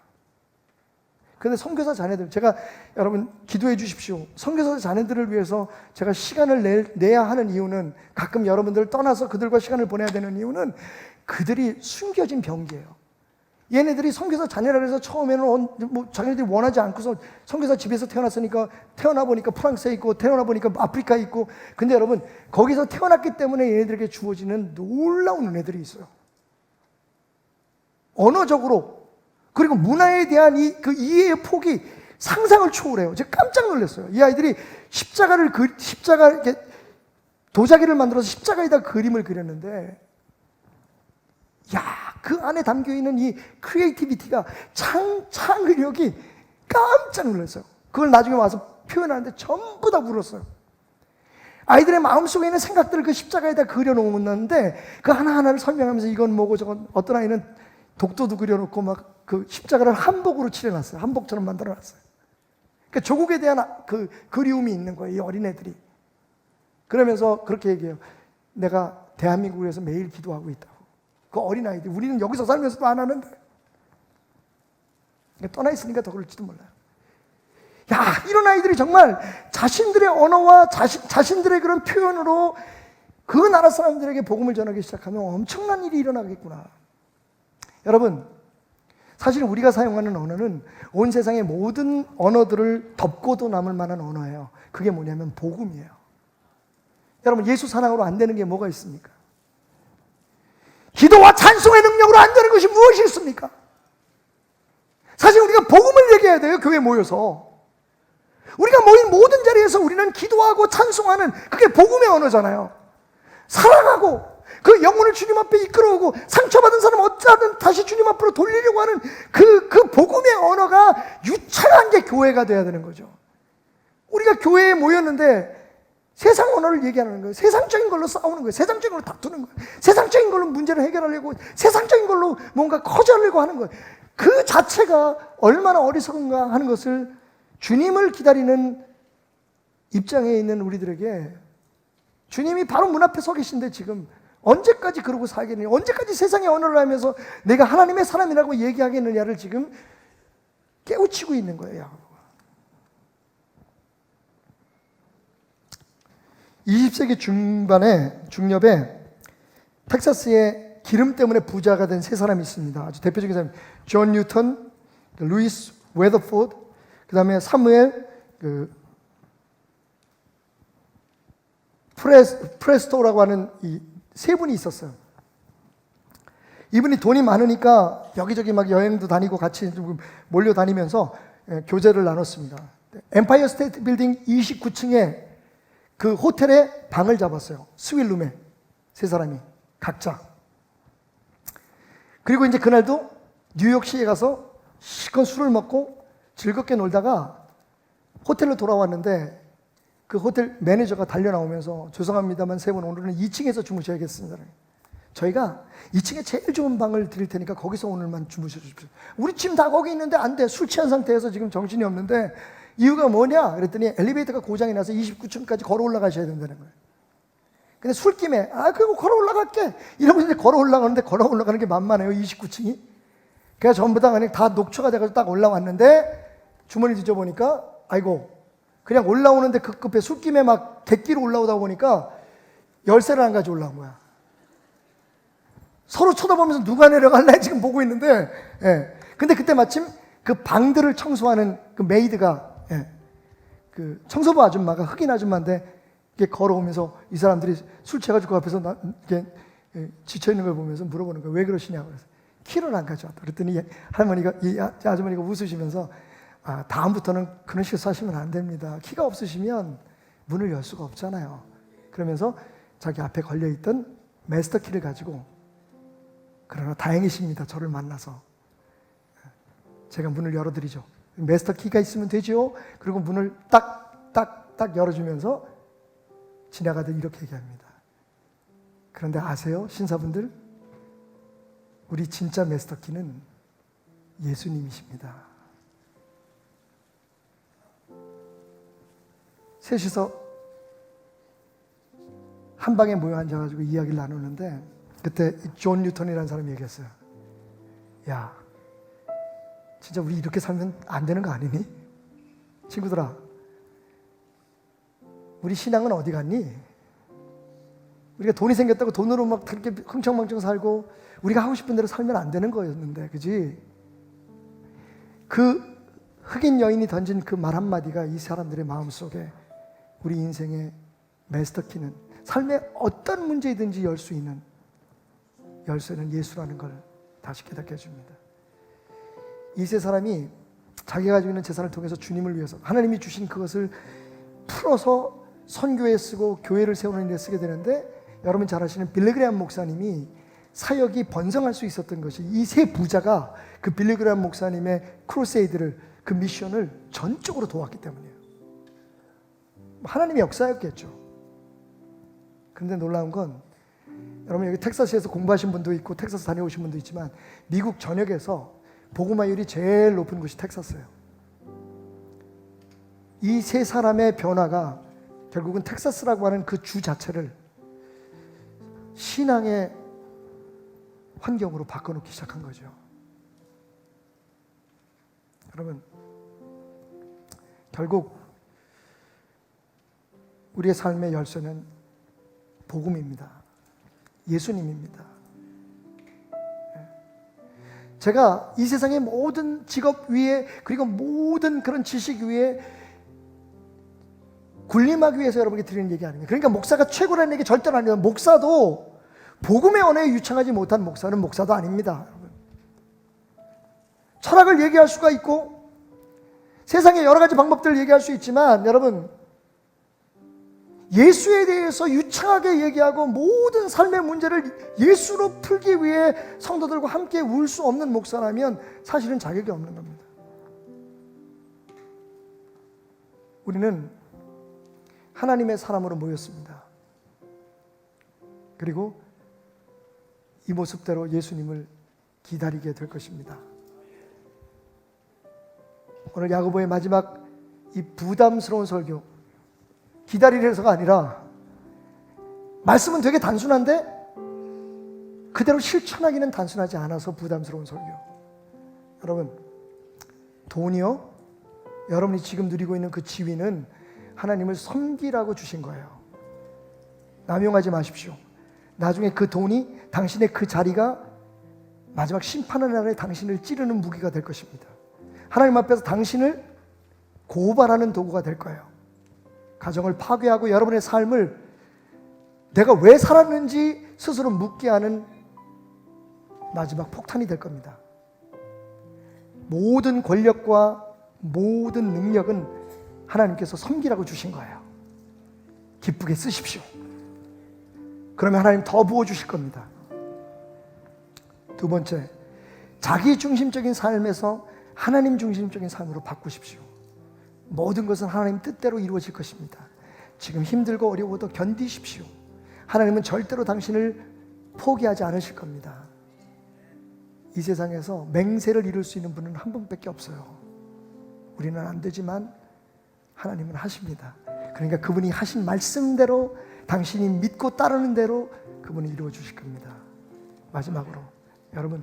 근데 선교사 자녀들, 제가, 여러분 기도해 주십시오. 선교사 자녀들을 위해서 제가 시간을 내야 하는 이유는, 가끔 여러분들을 떠나서 그들과 시간을 보내야 되는 이유는, 그들이 숨겨진 병기예요. 얘네들이 선교사 자녀라 해서 처음에는 자기네들이 원하지 않고서 선교사 집에서 태어나 보니까 프랑스에 있고, 태어나 보니까 아프리카에 있고, 근데 여러분 거기서 태어났기 때문에 얘네들에게 주어지는 놀라운 은혜들이 있어요. 언어적으로, 그리고 문화에 대한 그 이해의 폭이 상상을 초월해요. 제가 깜짝 놀랐어요. 이 아이들이 십자가 이렇게 도자기를 만들어서 십자가에다 그림을 그렸는데, 그 안에 담겨 있는 이 크리에이티비티가, 창의력이 깜짝 놀랐어요. 그걸 나중에 와서 표현하는데 전부 다 울었어요. 아이들의 마음속에 있는 생각들을 그 십자가에다 그려놓았는데, 그 하나하나를 설명하면서 이건 뭐고 저건, 어떤 아이는 독도도 그려놓고 막 그 십자가를 한복으로 칠해놨어요. 한복처럼 만들어놨어요. 그러니까 조국에 대한 그 그리움이 있는 거예요, 이 어린애들이. 그러면서 그렇게 얘기해요. 내가 대한민국을 위해서 매일 기도하고 있다고. 그 어린아이들, 우리는 여기서 살면서도 안 하는데 떠나 있으니까 더 그럴지도 몰라요. 야, 이런 아이들이 정말 자신들의 언어와 자신들의 그런 표현으로 그 나라 사람들에게 복음을 전하기 시작하면 엄청난 일이 일어나겠구나. 여러분, 사실 우리가 사용하는 언어는 온 세상의 모든 언어들을 덮고도 남을 만한 언어예요. 그게 뭐냐면 복음이에요. 여러분, 예수 사랑으로 안 되는 게 뭐가 있습니까? 기도와 찬송의 능력으로 안 되는 것이 무엇이 있습니까? 사실 우리가 복음을 얘기해야 돼요. 교회에 모여서. 우리가 모인 모든 자리에서 우리는 기도하고 찬송하는 그게 복음의 언어잖아요. 사랑하고 그 영혼을 주님 앞에 이끌어오고 상처받은 사람 어쩌든 다시 주님 앞으로 돌리려고 하는 그 복음의 언어가 유창한 게 교회가 돼야 되는 거죠. 우리가 교회에 모였는데 세상 언어를 얘기하는 거예요. 세상적인 걸로 싸우는 거예요. 세상적인 걸로 다투는 거예요. 세상적인 걸로 문제를 해결하려고, 세상적인 걸로 뭔가 커져하려고 하는 거예요. 그 자체가 얼마나 어리석은가 하는 것을 주님을 기다리는 입장에 있는 우리들에게, 주님이 바로 문 앞에 서 계신데 지금 언제까지 그러고 살겠느냐, 언제까지 세상의 언어를 하면서 내가 하나님의 사람이라고 얘기하겠느냐를 지금 깨우치고 있는 거예요. 20세기 중엽에 텍사스에 기름 때문에 부자가 된 세 사람이 있습니다. 아주 대표적인 사람, 존 뉴턴, 루이스 웨더포드, 그 다음에 사무엘 프레스토라고 하는 이 세 분이 있었어요. 이분이 돈이 많으니까 여기저기 막 여행도 다니고 같이 몰려다니면서 교제를 나눴습니다. 엠파이어 스테이트 빌딩 29층에 그 호텔에 방을 잡았어요. 스윌룸에 세 사람이 각자. 그리고 이제 그날도 뉴욕시에 가서 실컷 술을 먹고 즐겁게 놀다가 호텔로 돌아왔는데 그 호텔 매니저가 달려나오면서 죄송합니다만 세 분 오늘은 2층에서 주무셔야겠습니다. 저희가 2층에 제일 좋은 방을 드릴 테니까 거기서 오늘만 주무셔 주십시오. 우리 지금 다 거기 있는데 안 돼. 술 취한 상태에서 지금 정신이 없는데 이유가 뭐냐? 그랬더니 엘리베이터가 고장이 나서 29층까지 걸어 올라가셔야 된다는 거예요. 근데 술김에 그거 걸어 올라갈게 이러고 이제 걸어 올라가는데 걸어 올라가는 게 만만해요. 29층이. 그래서 전부 다 그냥 다 녹초가 돼가지고 딱 올라왔는데 주머니 뒤져보니까 아이고 그냥 올라오는데 그 급해 술김에 막 객기로 올라오다 보니까 열쇠를 안 가지고 올라온 거야. 서로 쳐다보면서 누가 내려갈래 지금 보고 있는데, 예. 근데 그때 마침 그 방들을 청소하는 그 메이드가, 예. 그 청소부 아줌마가 흑인 아줌마인데 이게 걸어오면서 이 사람들이 술 취해가지고 그 앞에서 이렇게 지쳐 있는 걸 보면서 물어보는 거야. 왜 그러시냐고 그래서 키를 안 가져왔다. 그랬더니 할머니가 이 아주머니가 웃으시면서 다음부터는 그런 실수하시면 안 됩니다. 키가 없으시면 문을 열 수가 없잖아요. 그러면서 자기 앞에 걸려있던 마스터 키를 가지고 그러나 다행이십니다. 저를 만나서 제가 문을 열어드리죠. 마스터 키가 있으면 되죠. 그리고 문을 딱 열어주면서 지나가듯 이렇게 얘기합니다. 그런데 아세요? 신사분들? 우리 진짜 마스터 키는 예수님이십니다. 셋이서 한 방에 모여 앉아가지고 이야기를 나누는데 그때 존 뉴턴이라는 사람이 얘기했어요. 야, 진짜 우리 이렇게 살면 안 되는 거 아니니? 친구들아, 우리 신앙은 어디 갔니? 우리가 돈이 생겼다고 돈으로 막 그렇게 흥청망청 살고 우리가 하고 싶은 대로 살면 안 되는 거였는데, 그지? 그 흑인 여인이 던진 그 말 한마디가 이 사람들의 마음속에 우리 인생의 마스터키는 삶의 어떤 문제이든지 열 수 있는 열쇠는 예수라는 걸 다시 깨닫게 해줍니다. 이 세 사람이 자기가 가지고 있는 재산을 통해서 주님을 위해서 하나님이 주신 그것을 풀어서 선교에 쓰고 교회를 세우는 데 쓰게 되는데, 여러분 잘 아시는 빌리그레암 목사님이 사역이 번성할 수 있었던 것이 이 세 부자가 그 빌리그레암 목사님의 크루세이드를, 그 미션을 전적으로 도왔기 때문이에요. 하나님의 역사였겠죠. 그런데 놀라운 건, 여러분 여기 텍사스에서 공부하신 분도 있고 텍사스 다녀오신 분도 있지만 미국 전역에서 복음화율이 제일 높은 곳이 텍사스예요. 이 세 사람의 변화가 결국은 텍사스라고 하는 그 주 자체를 신앙의 환경으로 바꿔놓기 시작한 거죠. 여러분, 결국 우리의 삶의 열쇠는 복음입니다. 예수님입니다. 제가 이 세상의 모든 직업 위에, 그리고 모든 그런 지식 위에 군림하기 위해서 여러분에게 드리는 얘기 아닙니다. 그러니까 목사가 최고라는 얘기 절대로 아니에요. 목사도 복음의 언어에 유창하지 못한 목사는 목사도 아닙니다. 여러분. 철학을 얘기할 수가 있고 세상의 여러 가지 방법들을 얘기할 수 있지만, 여러분, 예수에 대해서 유창하게 얘기하고 모든 삶의 문제를 예수로 풀기 위해 성도들과 함께 울 수 없는 목사라면 사실은 자격이 없는 겁니다. 우리는 하나님의 사람으로 모였습니다. 그리고 이 모습대로 예수님을 기다리게 될 것입니다. 오늘 야고보의 마지막 이 부담스러운 설교, 기다리려서가 아니라 말씀은 되게 단순한데 그대로 실천하기는 단순하지 않아서 부담스러운 설교. 여러분, 돈이요, 여러분이 지금 누리고 있는 그 지위는 하나님을 섬기라고 주신 거예요. 남용하지 마십시오. 나중에 그 돈이, 당신의 그 자리가 마지막 심판의 날에 당신을 찌르는 무기가 될 것입니다. 하나님 앞에서 당신을 고발하는 도구가 될 거예요. 가정을 파괴하고 여러분의 삶을 내가 왜 살았는지 스스로 묻게 하는 마지막 폭탄이 될 겁니다. 모든 권력과 모든 능력은 하나님께서 섬기라고 주신 거예요. 기쁘게 쓰십시오. 그러면 하나님 더 부어주실 겁니다. 두 번째, 자기 중심적인 삶에서 하나님 중심적인 삶으로 바꾸십시오. 모든 것은 하나님 뜻대로 이루어질 것입니다. 지금 힘들고 어려워도 견디십시오. 하나님은 절대로 당신을 포기하지 않으실 겁니다. 이 세상에서 맹세를 이룰 수 있는 분은 한 분밖에 없어요. 우리는 안 되지만 하나님은 하십니다. 그러니까 그분이 하신 말씀대로, 당신이 믿고 따르는 대로 그분이 이루어 주실 겁니다. 마지막으로, 여러분,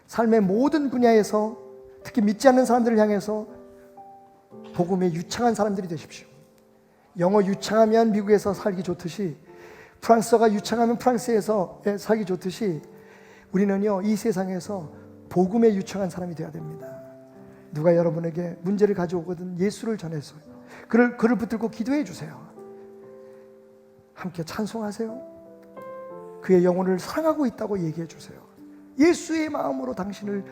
삶의 모든 분야에서, 특히 믿지 않는 사람들을 향해서 복음에 유창한 사람들이 되십시오. 영어 유창하면 미국에서 살기 좋듯이, 프랑스어가 유창하면 프랑스에서 살기 좋듯이, 우리는요, 이 세상에서 복음에 유창한 사람이 되어야 됩니다. 누가 여러분에게 문제를 가져오거든 예수를 전해서 그를 붙들고 기도해 주세요. 함께 찬송하세요. 그의 영혼을 사랑하고 있다고 얘기해 주세요. 예수의 마음으로 당신을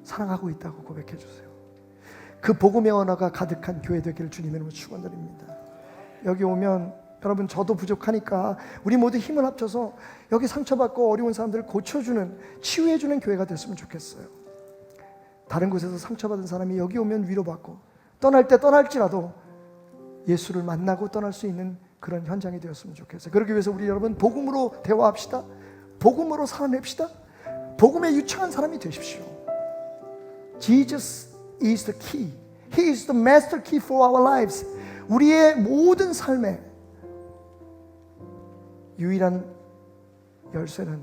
사랑하고 있다고 고백해 주세요. 그 복음의 언어가 가득한 교회 되기를 주님의 이름으로 축원드립니다. 여기 오면, 여러분, 저도 부족하니까 우리 모두 힘을 합쳐서 여기 상처받고 어려운 사람들을 고쳐주는, 치유해주는 교회가 됐으면 좋겠어요. 다른 곳에서 상처받은 사람이 여기 오면 위로받고, 떠날 때 떠날지라도 예수를 만나고 떠날 수 있는 그런 현장이 되었으면 좋겠어요. 그러기 위해서 우리 여러분 복음으로 대화합시다. 복음으로 살아냅시다. 복음에 유창한 사람이 되십시오. Jesus is the key. He is the master key for our lives. 우리의 모든 삶에 유일한 열쇠는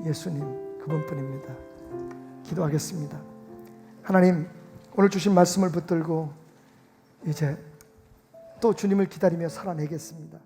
예수님 그분뿐입니다. 기도하겠습니다. 하나님, 오늘 주신 말씀을 붙들고 이제 또 주님을 기다리며 살아내겠습니다.